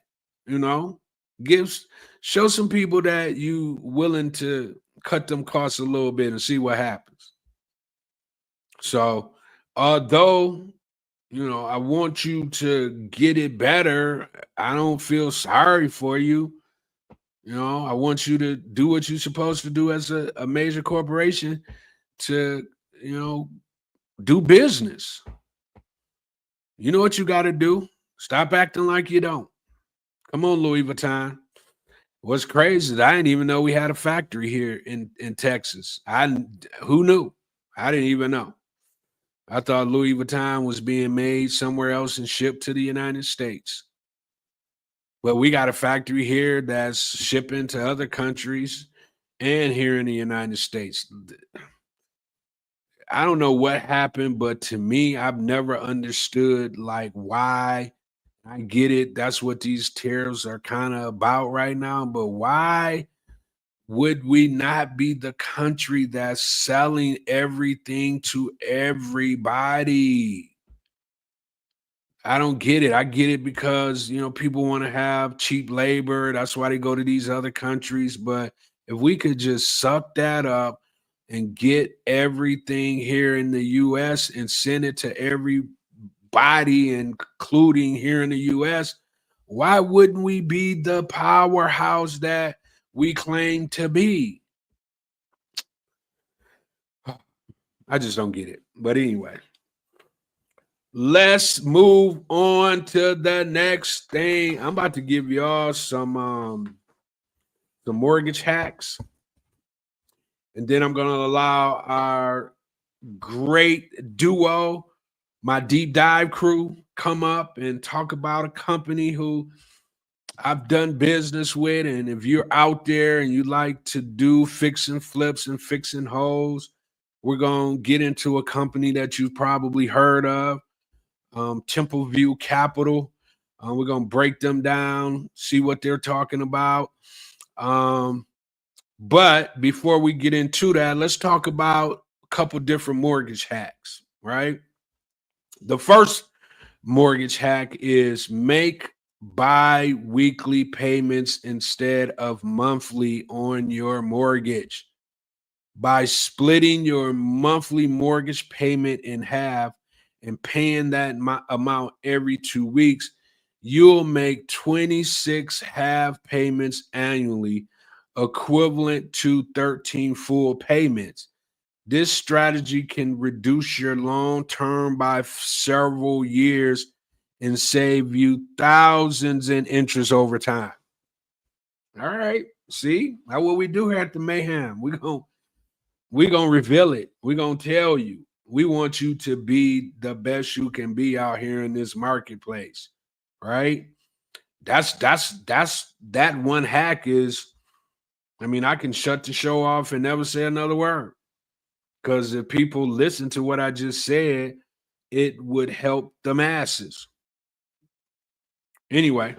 Speaker 2: Show some people that you willing to cut them costs a little bit and see what happens. So, although I want you to get it better, I don't feel sorry for you. I want you to do what you're supposed to do as a major corporation to, you know, do business. You know what you got to do? Stop acting like you don't. Come on, Louis Vuitton. What's crazy is I didn't even know we had a factory here in Texas. Who knew? I didn't even know. I thought Louis Vuitton was being made somewhere else and shipped to the United States. But we got a factory here that's shipping to other countries and here in the United States. I don't know what happened, but to me, I've never understood like why. I get it. That's what these tariffs are kind of about right now. But why would we not be the country that's selling everything to everybody? I don't get it. I get it because, people want to have cheap labor. That's why they go to these other countries. But if we could just suck that up and get everything here in the US and send it to everybody, including here in the US, why wouldn't we be the powerhouse that we claim to be? I just don't get it. But anyway, let's move on to the next thing. I'm about to give y'all some mortgage hacks. And then I'm going to allow our great duo, my deep dive crew, come up and talk about a company who I've done business with. And if you're out there and you like to do fixing flips and fixing holes, we're going to get into a company that you've probably heard of, Temple View Capital. We're going to break them down, see what they're talking about. But before we get into that, let's talk about a couple different mortgage hacks, right? The first mortgage hack is make bi-weekly payments instead of monthly on your mortgage. By splitting your monthly mortgage payment in half and paying that amount every 2 weeks, you'll make 26 half payments annually, equivalent to 13 full payments. This strategy can reduce your loan term by several years and save you thousands in interest over time. All right. See, that's what we do here at the Mayhem. We're gonna reveal it. We're gonna tell you. We want you to be the best you can be out here in this marketplace. Right? That's that one hack is, I can shut the show off and never say another word. Because if people listen to what I just said, it would help the masses. Anyway,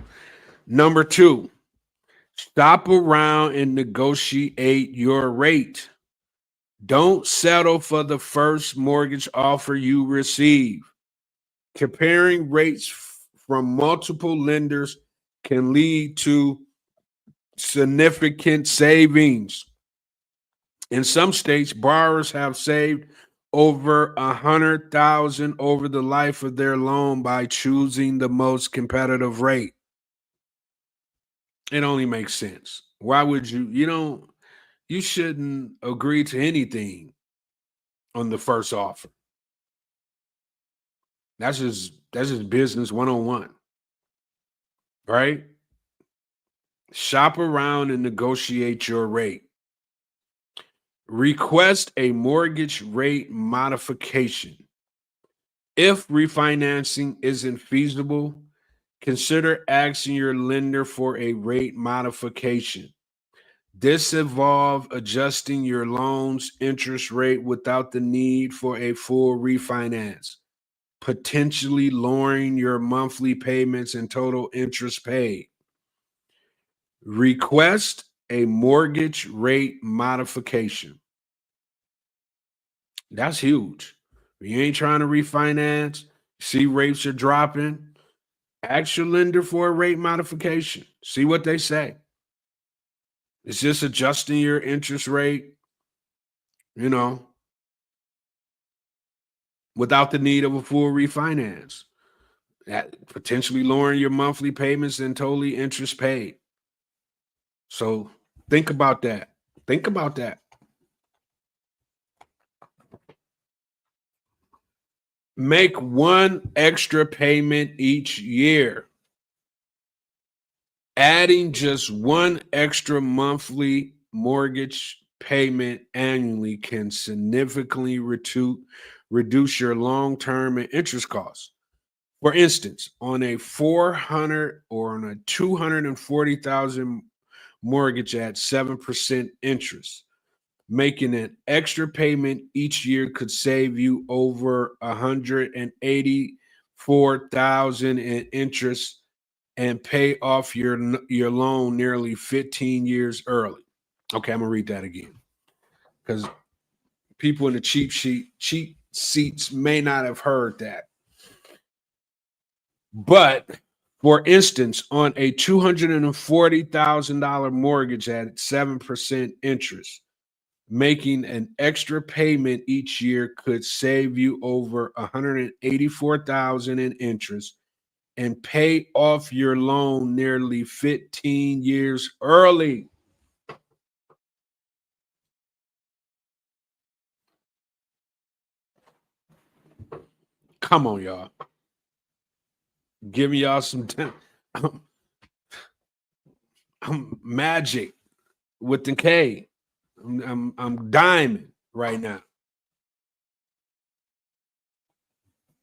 Speaker 2: number 2, shop around and negotiate your rate. Don't settle for the first mortgage offer you receive. Comparing rates from multiple lenders can lead to significant savings. In some states, borrowers have saved over $100,000 over the life of their loan by choosing the most competitive rate. It only makes sense. Why would you shouldn't agree to anything on the first offer. That's just business 101. Right? Shop around and negotiate your rate. Request a mortgage rate modification. If refinancing isn't feasible, consider asking your lender for a rate modification. This involves adjusting your loan's interest rate without the need for a full refinance, potentially lowering your monthly payments and total interest paid. Request a mortgage rate modification. That's huge. You ain't trying to refinance, see rates are dropping. Ask your lender for a rate modification. See what they say. It's just adjusting your interest rate, you know, without the need of a full refinance. That potentially lowering your monthly payments and totally interest paid. So think about that. Think about that. Make one extra payment each year. Adding just one extra monthly mortgage payment annually can significantly reduce your long-term and interest costs. For instance, on a 400 or on a 240,000 mortgage at 7% interest, making an extra payment each year could save you over 184,000 in interest and pay off your loan nearly 15 years early. Okay, I'm gonna read that again because people in the cheap seats may not have heard that. But for instance, on a $240,000 mortgage at 7% interest, making an extra payment each year could save you over 184,000 in interest and pay off your loan nearly 15 years early. Come on, y'all. Giving y'all some time. I'm magic with the K. I'm diamond right now.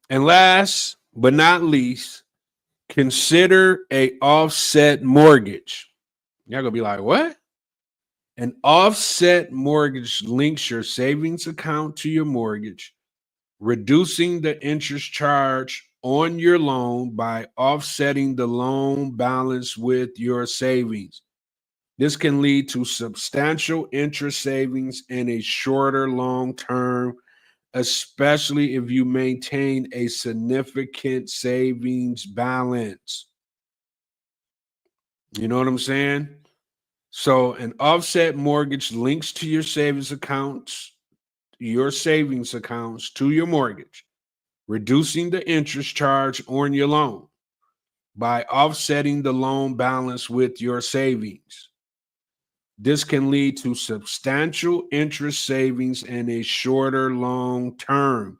Speaker 2: And last but not least, consider a offset mortgage. Y'all gonna be like, what? An offset mortgage links your savings account to your mortgage, reducing the interest charge on your loan by offsetting the loan balance with your savings. This can lead to substantial interest savings in a shorter long term, especially if you maintain a significant savings balance. You know what I'm saying? So, an offset mortgage links to your savings accounts to your mortgage, reducing the interest charge on your loan by offsetting the loan balance with your savings. This can lead to substantial interest savings in a shorter long term,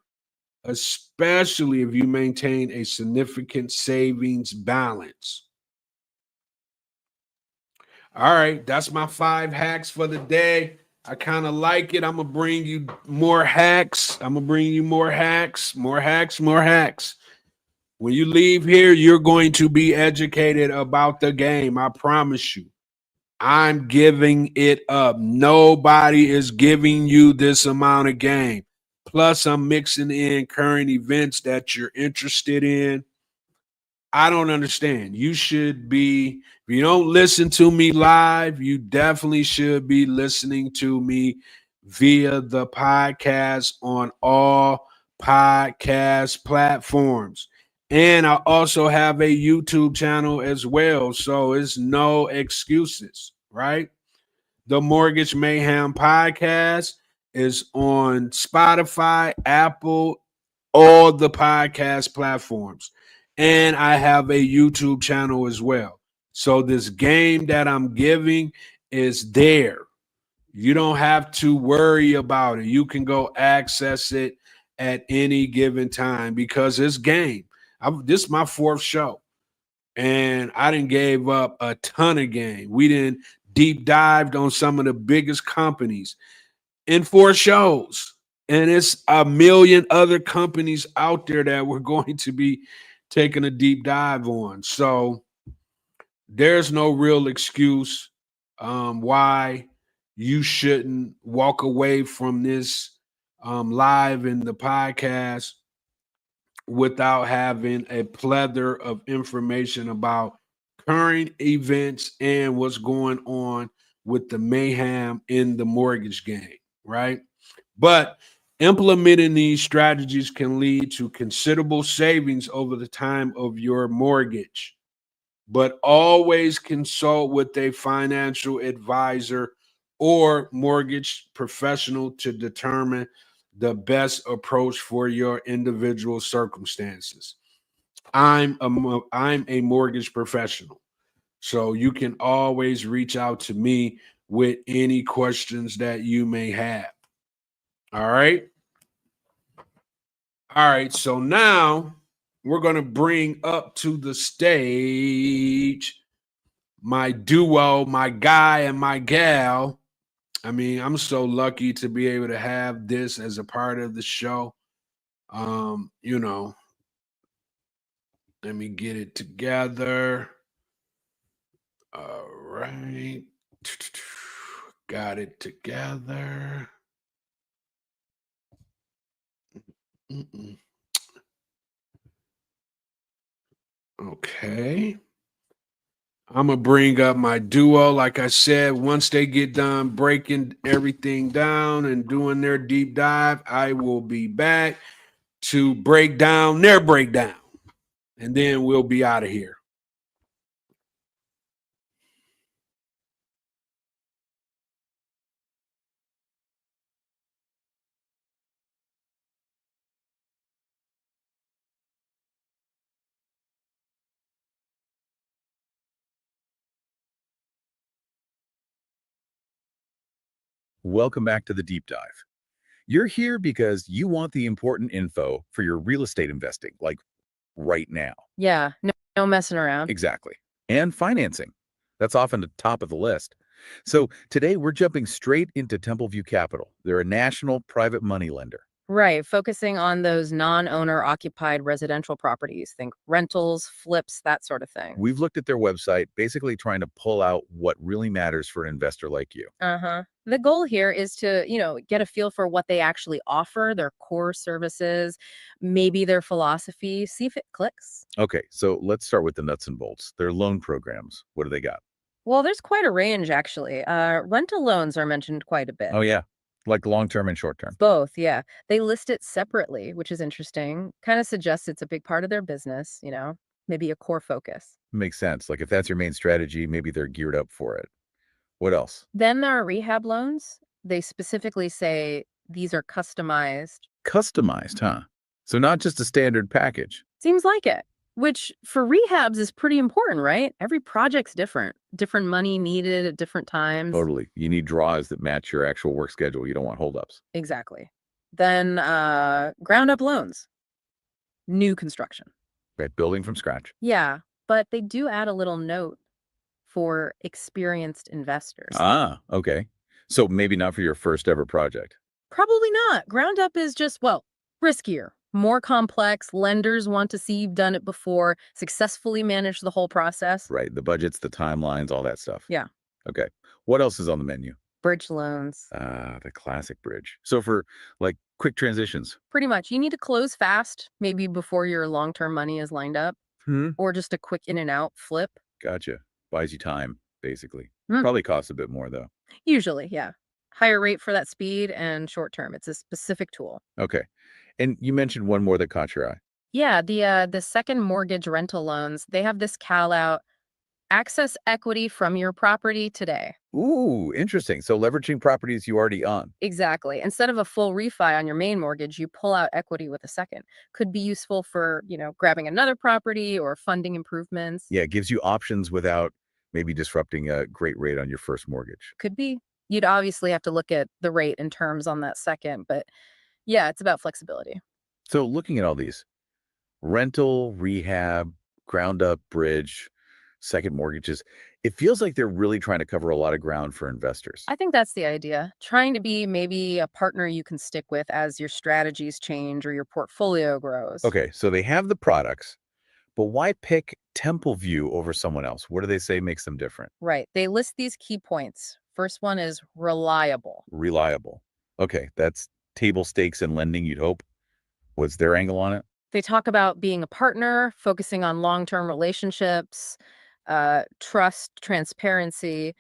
Speaker 2: especially if you maintain a significant savings balance. All right, that's my 5 hacks for the day. I kind of like it. I'm going to bring you more hacks. More hacks. When you leave here, you're going to be educated about the game. I promise you. I'm giving it up. Nobody is giving you this amount of game. Plus, I'm mixing in current events that you're interested in. I don't understand. You should be, if you don't listen to me live, you definitely should be listening to me via the podcast on all podcast platforms. And I also have a YouTube channel as well. So it's no excuses, right? The Mortgage Mayhem podcast is on Spotify, Apple, all the podcast platforms. And I have a YouTube channel as well. So this game that I'm giving is there. You don't have to worry about it. You can go access it at any given time because it's game. This is my 4th show. And I didn't gave up a ton of game. We didn't deep dived on some of the biggest companies in 4 shows. And it's a million other companies out there that we're going to be taking a deep dive on. So there's no real excuse why you shouldn't walk away from this live in the podcast without having a plethora of information about current events and what's going on with the mayhem in the mortgage game, right? But Implementing these strategies can lead to considerable savings over the time of your mortgage, but always consult with a financial advisor or mortgage professional to determine the best approach for your individual circumstances. I'm a mortgage professional, so you can always reach out to me with any questions that you may have. All right. All right. So now we're going to bring up to the stage my duo, my guy and my gal. I mean, I'm so lucky to be able to have this as a part of the show. You know, let me get it together. All right. Got it together. Mm-mm. Okay. I'm going to bring up my duo. Like I said, once they get done breaking everything down and doing their deep dive, I will be back to break down their breakdown. And then we'll be out of here.
Speaker 3: Welcome back to the deep dive. You're here because you want the important info for your real estate investing, like right now.
Speaker 4: Yeah, no messing around.
Speaker 3: Exactly. And financing. That's often the top of the list. So today we're jumping straight into Templeview Capital. They're a national private money lender.
Speaker 4: Right, focusing on those non-owner occupied residential properties. Think rentals, flips, that sort of thing.
Speaker 3: We've looked at their website, basically trying to pull out what really matters for an investor like you.
Speaker 4: Uh-huh. The goal here is to, get a feel for what they actually offer, their core services, maybe their philosophy, see if it clicks.
Speaker 3: Okay, so let's start with the nuts and bolts. Their loan programs. What do they got?
Speaker 4: Well, there's quite a range, actually. Rental loans are mentioned quite a bit.
Speaker 3: Oh, yeah. Like long-term and short-term.
Speaker 4: Both, yeah. They list it separately, which is interesting. Kind of suggests it's a big part of their business, maybe a core focus.
Speaker 3: Makes sense. Like if that's your main strategy, maybe they're geared up for it. What else?
Speaker 4: Then there are rehab loans. They specifically say these are customized.
Speaker 3: Customized, huh? So not just a standard package.
Speaker 4: Seems like it, which for rehabs is pretty important, right? Every project's different. Different money needed at different times.
Speaker 3: Totally. You need draws that match your actual work schedule. You don't want holdups.
Speaker 4: Exactly. Then ground up loans. New construction.
Speaker 3: Right, building from scratch.
Speaker 4: Yeah, but they do add a little note for experienced investors.
Speaker 3: Ah, okay. So maybe not for your first ever project.
Speaker 4: Probably not. Ground up is just, well, riskier, more complex. Lenders want to see you've done it before, successfully managed the whole process.
Speaker 3: Right, the budgets, the timelines, all that stuff.
Speaker 4: Yeah.
Speaker 3: Okay. What else is on the menu?
Speaker 4: Bridge loans.
Speaker 3: The classic bridge. So for like quick transitions.
Speaker 4: Pretty much. You need to close fast, maybe before your long-term money is lined up, or just a quick in and out flip.
Speaker 3: Gotcha. Buys you time, basically.
Speaker 4: Hmm.
Speaker 3: Probably costs a bit more though.
Speaker 4: Usually, yeah. Higher rate for that speed and short term. It's a specific tool.
Speaker 3: Okay. And you mentioned one more that caught your eye.
Speaker 4: Yeah, the second mortgage rental loans, they have this call out, access equity from your property today.
Speaker 3: Ooh, interesting. So leveraging properties you already own.
Speaker 4: Exactly. Instead of a full refi on your main mortgage, you pull out equity with a second. Could be useful for, grabbing another property or funding improvements.
Speaker 3: Yeah, it gives you options without maybe disrupting a great rate on your first mortgage.
Speaker 4: Could be. You'd obviously have to look at the rate and terms on that second, but yeah, it's about flexibility.
Speaker 3: So looking at all these, rental, rehab, ground up, bridge, second mortgages, it feels like they're really trying to cover a lot of ground for investors.
Speaker 4: I think that's the idea. Trying to be maybe a partner you can stick with as your strategies change or your portfolio grows.
Speaker 3: Okay, so they have the products, but why pick Templeview over someone else? What do they say makes them different?
Speaker 4: Right. They list these key points. First one is reliable.
Speaker 3: Reliable. Okay, that's table stakes in lending, you'd hope. What's their angle on it?
Speaker 4: They talk about being a partner, focusing on long-term relationships, trust, transparency.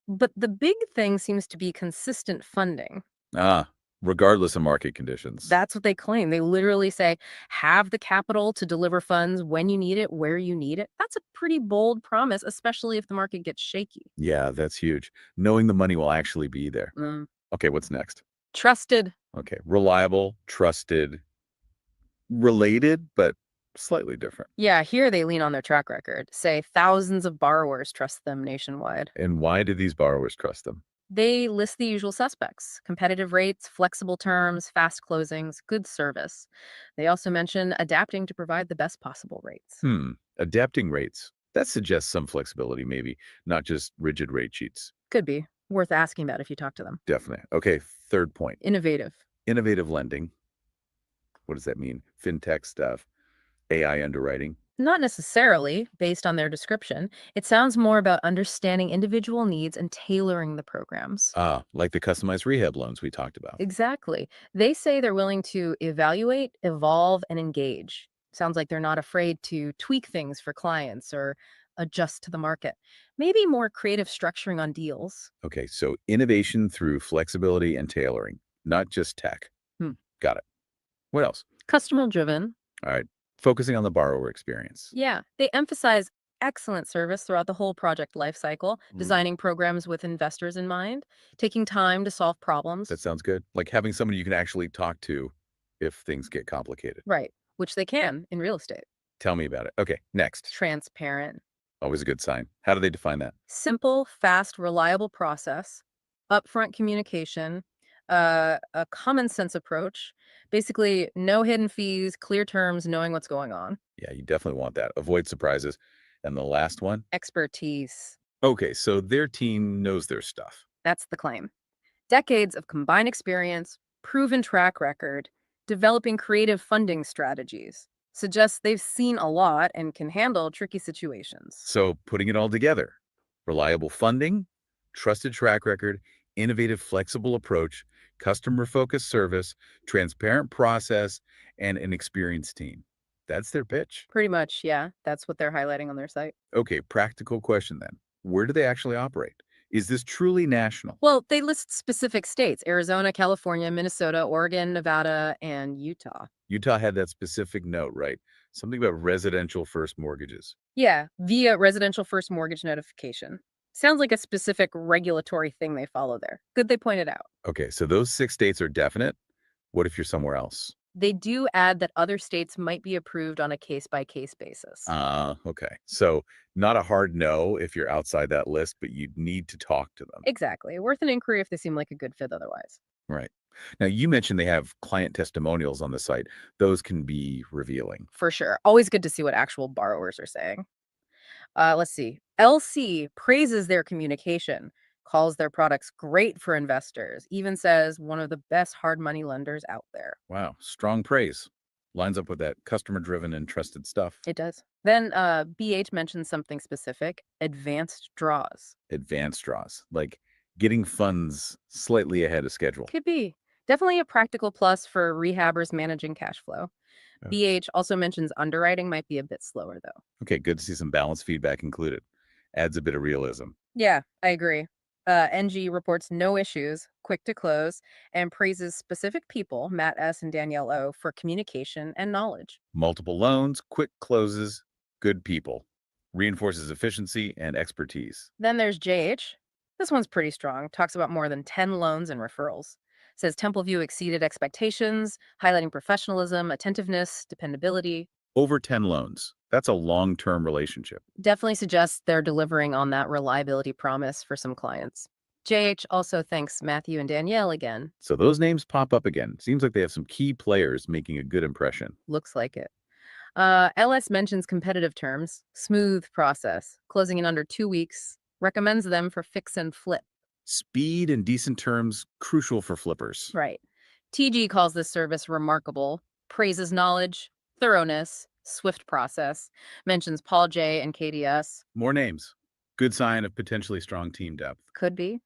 Speaker 4: But the big thing seems to be consistent funding.
Speaker 3: Ah, regardless of market conditions.
Speaker 4: That's what they claim. They literally say, have the capital to deliver funds when you need it, where you need it. That's a pretty bold promise, especially if the market gets shaky.
Speaker 3: Yeah, that's huge. Knowing the money will actually be there.
Speaker 4: Mm.
Speaker 3: Okay, what's next?
Speaker 4: Trusted.
Speaker 3: Okay, reliable, trusted, related, but slightly different.
Speaker 4: Yeah, here they lean on their track record. Say thousands of borrowers trust them nationwide.
Speaker 3: And why do these borrowers trust them?
Speaker 4: They list the usual suspects: competitive rates, flexible terms, fast closings, good service. They also mention adapting to provide the best possible rates.
Speaker 3: Adapting rates. That suggests some flexibility, maybe, not just rigid rate sheets.
Speaker 4: Could be worth asking about if you talk to them.
Speaker 3: Definitely. Okay, third point.
Speaker 4: Innovative.
Speaker 3: Innovative lending. What does that mean? Fintech stuff, AI underwriting.
Speaker 4: Not necessarily based on their description. It sounds more about understanding individual needs and tailoring the programs.
Speaker 3: Like the customized rehab loans we talked about.
Speaker 4: Exactly. They say they're willing to evaluate, evolve, and engage. Sounds like they're not afraid to tweak things for clients or adjust to the market. Maybe more creative structuring on deals.
Speaker 3: Okay, so innovation through flexibility and tailoring, not just tech.
Speaker 4: Hmm.
Speaker 3: Got it. What else?
Speaker 4: Customer driven.
Speaker 3: All right, focusing on the borrower experience.
Speaker 4: Yeah, they emphasize excellent service throughout the whole project lifecycle, designing programs with investors in mind, taking time to solve problems.
Speaker 3: That sounds good. Like having someone you can actually talk to if things get complicated.
Speaker 4: Right, which they can in real estate.
Speaker 3: Tell me about it. Okay, next.
Speaker 4: Transparent.
Speaker 3: Always a good sign. How do they define that?
Speaker 4: Simple, fast, reliable process, upfront communication, a common sense approach, basically no hidden fees, clear terms, knowing what's going on.
Speaker 3: Yeah, you definitely want that. Avoid surprises. And the last one?
Speaker 4: Expertise.
Speaker 3: Okay, so their team knows their stuff.
Speaker 4: That's the claim. Decades of combined experience, proven track record, developing creative funding strategies suggests they've seen a lot and can handle tricky situations.
Speaker 3: So putting it all together, reliable funding, trusted track record, innovative, flexible approach, customer-focused service, transparent process, and an experienced team. That's their pitch.
Speaker 4: Pretty much, yeah. That's what they're highlighting on their site.
Speaker 3: Okay, practical question then. Where do they actually operate? Is this truly national?
Speaker 4: Well, they list specific states: Arizona, California, Minnesota, Oregon, Nevada, and Utah.
Speaker 3: Utah had that specific note, right? Something about residential first mortgages.
Speaker 4: Yeah, via residential first mortgage notification. Sounds like a specific regulatory thing they follow there. Good they pointed out.
Speaker 3: Okay, so those 6 states are definite. What if you're somewhere else?
Speaker 4: They do add that other states might be approved on a case-by-case basis.
Speaker 3: Okay. So not a hard no if you're outside that list, but you need to talk to them.
Speaker 4: Exactly. Worth an inquiry if they seem like a good fit otherwise.
Speaker 3: Right. Now, you mentioned they have client testimonials on the site. Those can be revealing.
Speaker 4: For sure. Always good to see what actual borrowers are saying. Let's see. LC praises their communication, calls their products great for investors, even says one of the best hard money lenders out there.
Speaker 3: Wow. Strong praise. Lines up with that customer-driven and trusted stuff.
Speaker 4: It does. Then BH mentions something specific: advanced draws.
Speaker 3: Advanced draws, like getting funds slightly ahead of schedule.
Speaker 4: Could be. Definitely a practical plus for rehabbers managing cash flow.
Speaker 3: Oh.
Speaker 4: BH also mentions underwriting might be a bit slower, though.
Speaker 3: Okay, good to see some balanced feedback included. Adds a bit of realism.
Speaker 4: Yeah, I agree. NG reports no issues, quick to close, and praises specific people, Matt S. and Danielle O., for communication and knowledge.
Speaker 3: Multiple loans, quick closes, good people. Reinforces efficiency and expertise.
Speaker 4: Then there's JH. This one's pretty strong. Talks about more than 10 loans and referrals. Says Templeview exceeded expectations, highlighting professionalism, attentiveness, dependability.
Speaker 3: Over 10 loans. That's a long-term relationship.
Speaker 4: Definitely suggests they're delivering on that reliability promise for some clients. JH also thanks Matthew and Danielle again.
Speaker 3: So those names pop up again. Seems like they have some key players making a good impression.
Speaker 4: Looks like it. LS mentions competitive terms, smooth process, closing in under 2 weeks, recommends them for fix and flip.
Speaker 3: Speed and decent terms, crucial for flippers.
Speaker 4: Right. TG calls this service remarkable, praises knowledge, thoroughness, swift process, mentions Paul J. and KDS.
Speaker 3: More names. Good sign of potentially strong team depth.
Speaker 4: Could be.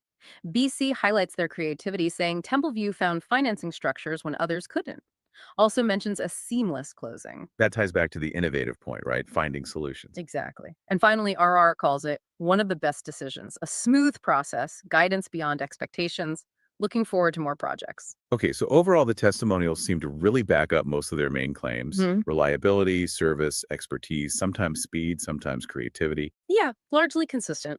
Speaker 4: BC highlights their creativity, saying Templeview found financing structures when others couldn't. Also mentions a seamless closing.
Speaker 3: That ties back to the innovative point, right? Finding solutions.
Speaker 4: Exactly. And finally, RR calls it one of the best decisions, a smooth process, guidance beyond expectations. Looking forward to more projects.
Speaker 3: Okay, so overall, the testimonials seem to really back up most of their main claims.
Speaker 4: Mhm.
Speaker 3: Reliability, service, expertise, sometimes speed, sometimes creativity.
Speaker 4: Yeah, largely consistent.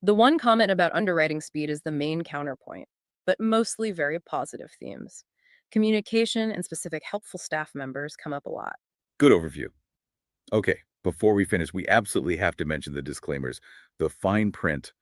Speaker 4: The one comment about underwriting speed is the main counterpoint, but mostly very positive themes. Communication and specific helpful staff members come up a lot.
Speaker 3: Good overview. Okay, before we finish, we absolutely have to mention the disclaimers. The fine print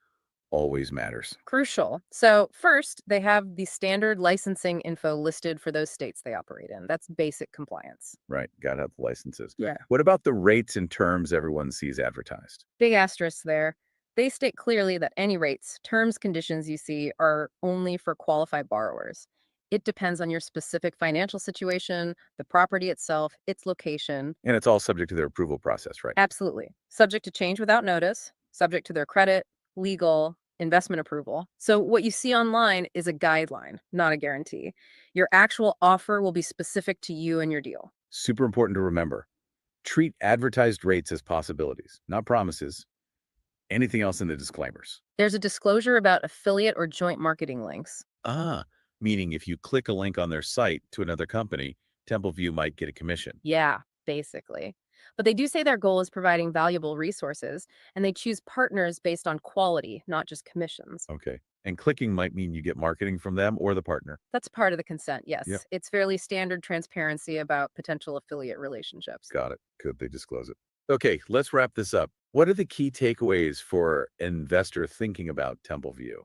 Speaker 3: always matters.
Speaker 4: Crucial. So, first, they have the standard licensing info listed for those states they operate in. That's basic compliance.
Speaker 3: Right, gotta have the licenses.
Speaker 4: Yeah.
Speaker 3: What about the rates and terms everyone sees advertised?
Speaker 4: Big asterisk there. They state clearly that any rates, terms, conditions you see are only for qualified borrowers. It depends on your specific financial situation, the property itself, its location.
Speaker 3: And it's all subject to their approval process, right?
Speaker 4: Absolutely. Subject to change without notice, subject to their credit, legal, investment approval. So, what you see online is a guideline, not a guarantee. Your actual offer will be specific to you and your deal.
Speaker 3: Super important to remember. Treat advertised rates as possibilities, not promises. Anything else in the disclaimers?
Speaker 4: There's a disclosure about affiliate or joint marketing links.
Speaker 3: Ah, meaning if you click a link on their site to another company, Templeview might get a commission.
Speaker 4: Yeah, basically. But they do say their goal is providing valuable resources, and they choose partners based on quality, not just commissions.
Speaker 3: Okay. And clicking might mean you get marketing from them or the partner.
Speaker 4: That's part of the consent,
Speaker 3: Yep.
Speaker 4: yes. It's fairly standard transparency about potential affiliate relationships.
Speaker 3: Got it. Could they disclose it? Okay, let's wrap this up. What are the key takeaways for an investor thinking about Templeview?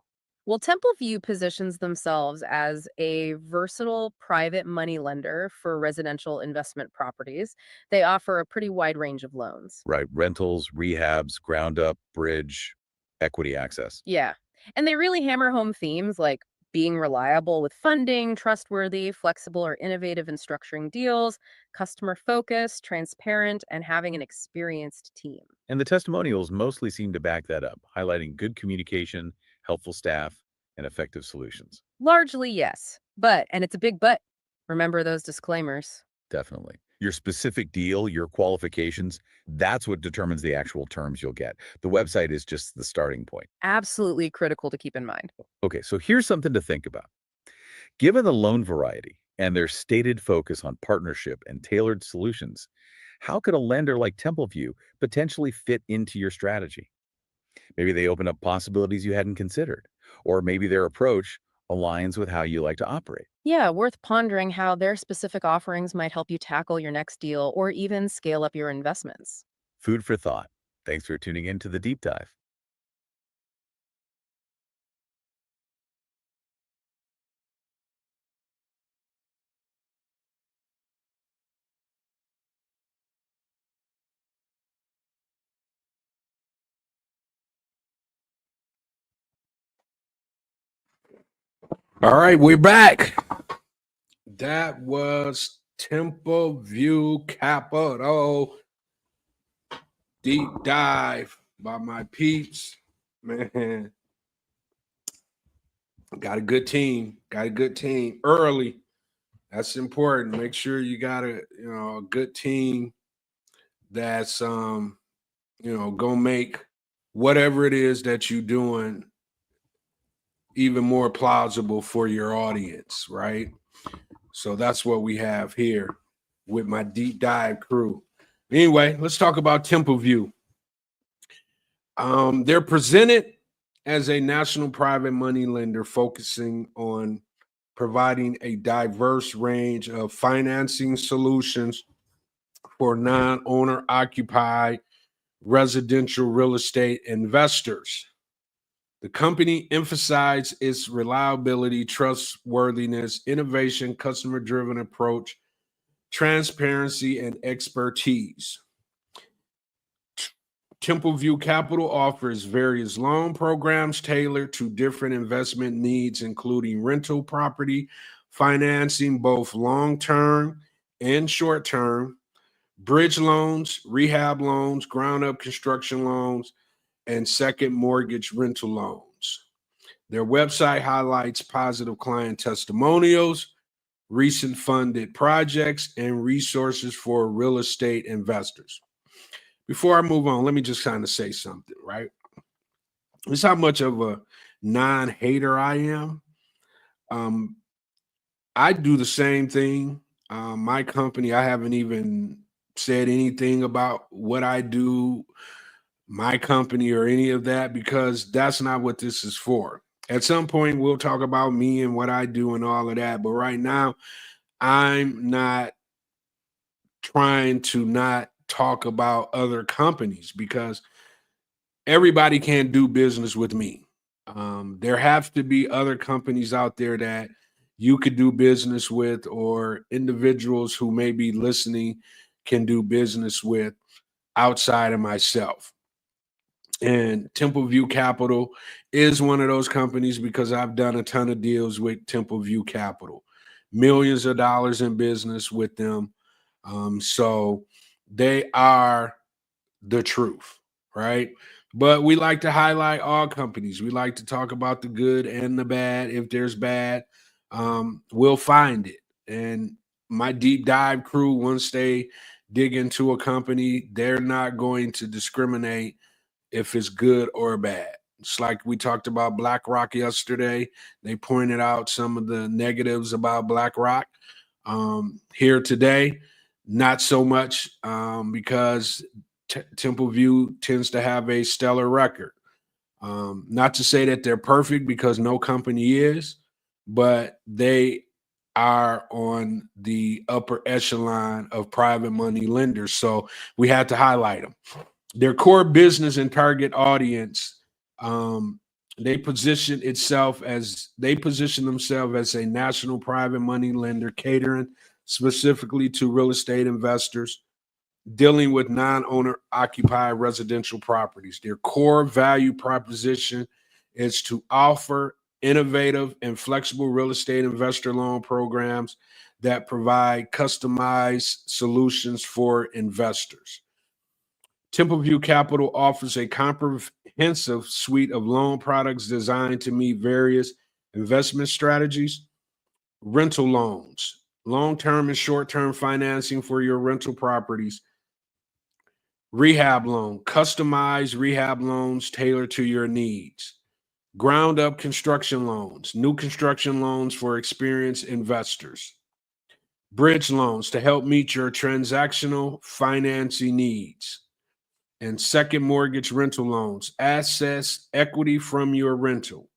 Speaker 4: Well, Templeview positions themselves as a versatile private money lender for residential investment properties. They offer a pretty wide range of loans.
Speaker 3: Right. Rentals, rehabs, ground up, bridge, equity access.
Speaker 4: Yeah. And they really hammer home themes like being reliable with funding, trustworthy, flexible, or innovative in structuring deals, customer focused, transparent, and having an experienced team.
Speaker 3: And the testimonials mostly seem to back that up, highlighting good communication, helpful staff, and effective solutions.
Speaker 4: Largely, yes. But, and it's a big but, remember those disclaimers.
Speaker 3: Definitely. Your specific deal, your qualifications, that's what determines the actual terms you'll get. The website is just the starting point.
Speaker 4: Absolutely critical to keep in mind.
Speaker 3: Okay, so here's something to think about. Given the loan variety and their stated focus on partnership and tailored solutions, how could a lender like Templeview potentially fit into your strategy? Maybe they open up possibilities you hadn't considered, or maybe their approach aligns with how you like to operate.
Speaker 4: Yeah, worth pondering how their specific offerings might help you tackle your next deal or even scale up your investments.
Speaker 3: Food for thought. Thanks for tuning in to the deep dive.
Speaker 2: All right, we're back. That was Templeview Capital deep dive by my peeps. Man, got a good team. Got a good team early. That's important. Make sure you got a good team that's gonna make whatever it is that you're doing even more plausible for your audience, right? So that's what we have here with my deep dive crew. Anyway, let's talk about Templeview. They're presented as a national private money lender focusing on providing a diverse range of financing solutions for non-owner occupied residential real estate investors. The company emphasized its reliability, trustworthiness, innovation, customer-driven approach, transparency, and expertise. Templeview Capital offers various loan programs tailored to different investment needs, including rental property financing, both long-term and short-term, bridge loans, rehab loans, ground-up construction loans, and second mortgage rental loans. Their website highlights positive client testimonials, recent funded projects, and resources for real estate investors. Before I move on, let me just kind of say something, right? This is how much of a non-hater I am. I do the same thing. My company, I haven't even said anything about what I do, my company, or any of that, because that's not what this is for. At some point, we'll talk about me and what I do and all of that. But right now, I'm not trying to not talk about other companies because everybody can't do business with me. There have to be other companies out there that you could do business with, or individuals who may be listening can do business with outside of myself. And Temple View Capital is one of those companies because I've done a ton of deals with Temple View Capital, millions of dollars in business with them. So they are the truth, right? But we like to highlight all companies. We like to talk about the good and the bad. If there's bad, we'll find it. And my deep dive crew, once they dig into a company, they're not going to discriminate if it's good or bad. It's like we talked about BlackRock yesterday. They pointed out some of the negatives about BlackRock. Here today, not so much, because Temple View tends to have a stellar record. Not to say that they're perfect, because no company is, but they are on the upper echelon of private money lenders. So we had to highlight them. Their core business and target audience, they position themselves as a national private money lender, catering specifically to real estate investors dealing with non-owner occupied residential properties. Their core value proposition is to offer innovative and flexible real estate investor loan programs that provide customized solutions for investors. Templeview Capital offers a comprehensive suite of loan products designed to meet various investment strategies. Rental loans, long-term and short-term financing for your rental properties. Rehab loan, customized rehab loans tailored to your needs. Ground up construction loans, new construction loans for experienced investors. Bridge loans to help meet your transactional financing needs. And second mortgage rental loans, access equity from your rental.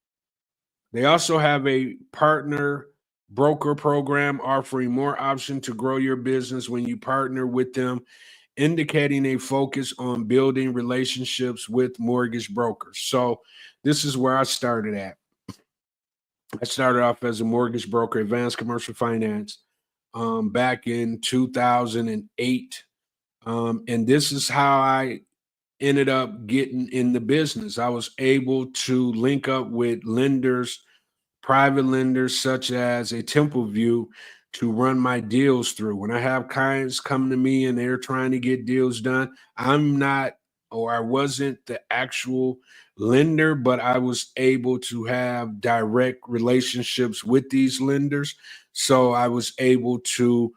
Speaker 2: They also have a partner broker program offering more option to grow your business when you partner with them, indicating a focus on building relationships with mortgage brokers. So this is where I started at. I started off as a mortgage broker, advanced commercial finance, back in 2008. And this is how I ended up getting in the business. I was able to link up with lenders, private lenders such as a Templeview, to run my deals through. When I have clients come to me and they're trying to get deals done, I'm not, or I wasn't the actual lender, but I was able to have direct relationships with these lenders. So I was able to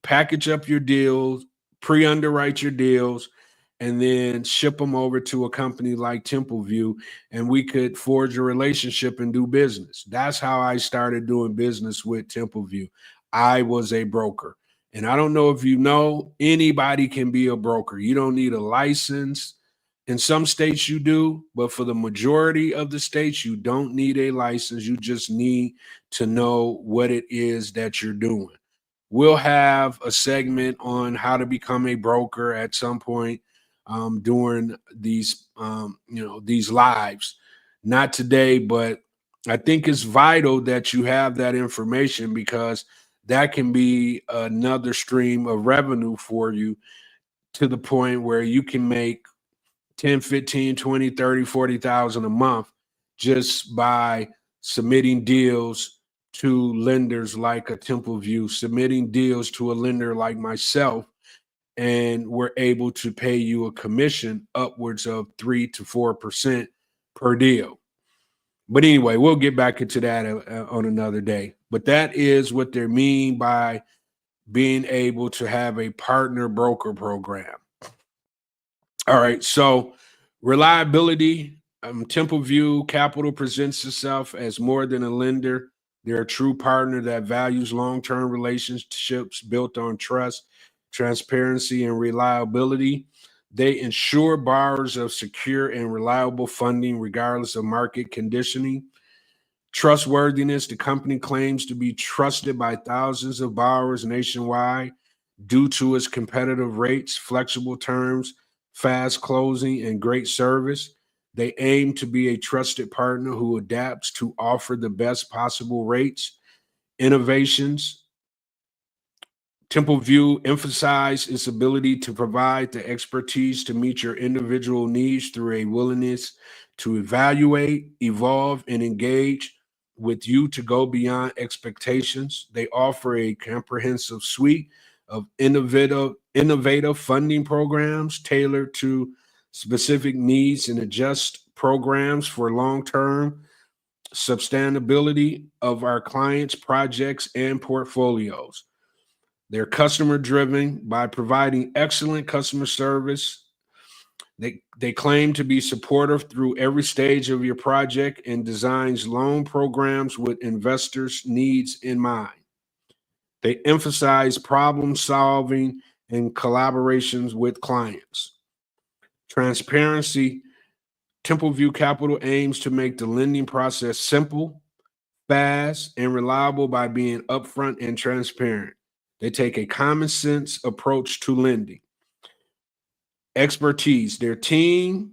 Speaker 2: package up your deals, pre-underwrite your deals, and then ship them over to a company like Templeview, and we could forge a relationship and do business. That's how I started doing business with Templeview. I was a broker. And I don't know if you know, anybody can be a broker. You don't need a license. In some states you do, but for the majority of the states, you don't need a license. You just need to know what it is that you're doing. We'll have a segment on how to become a broker at some point during these these lives. Not today, but I think it's vital that you have that information, because that can be another stream of revenue for you, to the point where you can make 10, 15, 20, 30, 40,000 a month just by submitting deals to lenders like a Templeview, submitting deals to a lender like myself, and we're able to pay you a commission upwards of 3 to 4% per deal. But anyway, we'll get back into that on another day. But that is what they mean by being able to have a partner broker program. All right, so reliability. Templeview Capital presents itself as more than a lender, They're a true partner that values long-term relationships built on trust, transparency, and reliability. They ensure borrowers of secure and reliable funding regardless of market conditioning. Trustworthiness, the company claims to be trusted by thousands of borrowers nationwide due to its competitive rates, flexible terms, fast closing, and great service. They aim to be a trusted partner who adapts to offer the best possible rates, innovations. Templeview emphasized its ability to provide the expertise to meet your individual needs through a willingness to evaluate, evolve, and engage with you to go beyond expectations. They offer a comprehensive suite of innovative funding programs tailored to specific needs and adjust programs for long-term sustainability of our clients' projects and portfolios. They're customer driven by providing excellent customer service. They claim to be supportive through every stage of your project and designs loan programs with investors' needs in mind. They emphasize problem solving and collaborations with clients. Transparency. Templeview Capital aims to make the lending process simple, fast, and reliable by being upfront and transparent. They take a common sense approach to lending. Expertise. Their team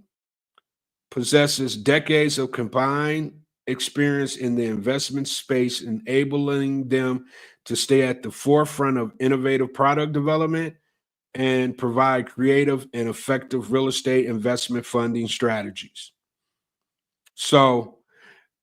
Speaker 2: possesses decades of combined experience in the investment space, enabling them to stay at the forefront of innovative product development and provide creative and effective real estate investment funding strategies. So,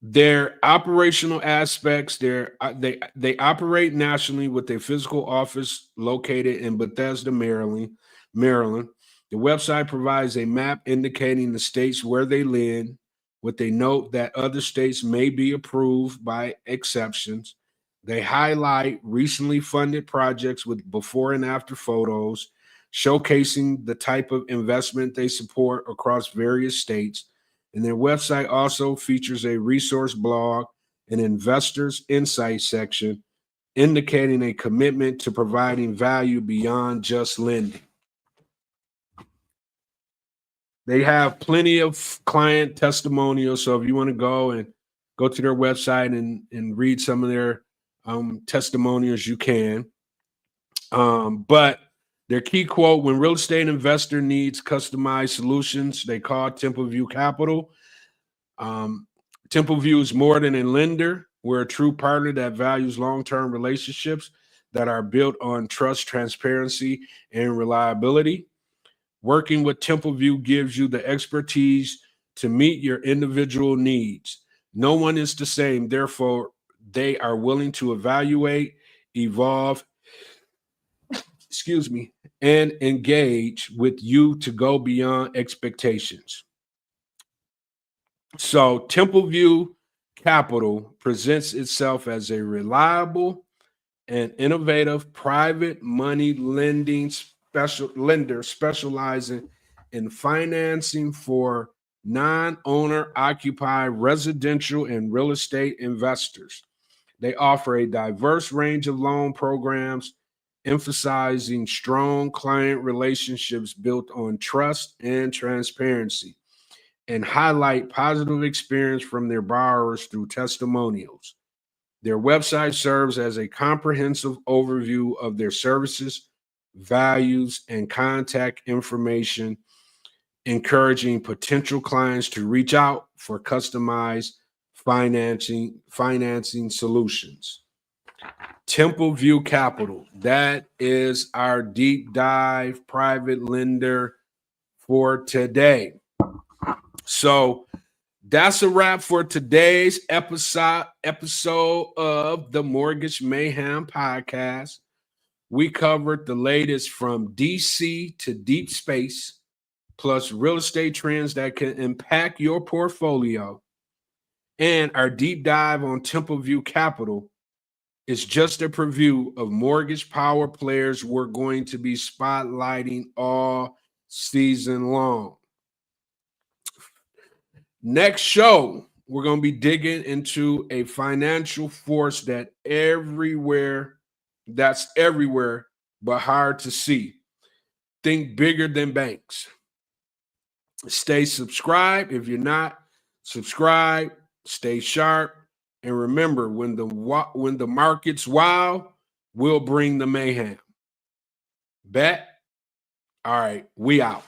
Speaker 2: their operational aspects, they operate nationally with a physical office located in Bethesda, Maryland. The website provides a map indicating the states where they lend, with a note that other states may be approved by exceptions. They highlight recently funded projects with before and after photos, showcasing the type of investment they support across various states. And their website also features a resource blog, an investors insight section, indicating a commitment to providing value beyond just lending. They have plenty of client testimonials. So if you want to go to their website and read some of their testimonials, you can. But their key quote: when real estate investor needs customized solutions, they call Templeview Capital. Templeview is more than a lender. We're a true partner that values long-term relationships that are built on trust, transparency, and reliability. Working with Templeview gives you the expertise to meet your individual needs. No one is the same. Therefore, they are willing to evaluate, evolve, and engage with you to go beyond expectations. So Templeview Capital presents itself as a reliable and innovative private money lending lender specializing in financing for non-owner occupied residential and real estate investors. They offer a diverse range of loan programs, emphasizing strong client relationships built on trust and transparency, and highlight positive experience from their borrowers through testimonials. Their website serves as a comprehensive overview of their services, values, and contact information, encouraging potential clients to reach out for customized financing solutions. Templeview Capital, that is our deep dive private lender for today. So that's a wrap for today's episode of the Mortgage Mayhem podcast. We covered the latest from DC to deep space, plus real estate trends that can impact your portfolio. And our deep dive on Templeview Capital is just a preview of mortgage power players we're going to be spotlighting all season long. Next show, we're going to be digging into a financial force that's everywhere, but hard to see. Think bigger than banks. Stay subscribed. If you're not subscribed, stay sharp. And remember, when the market's wild, we'll bring the mayhem. Bet? All right, we out.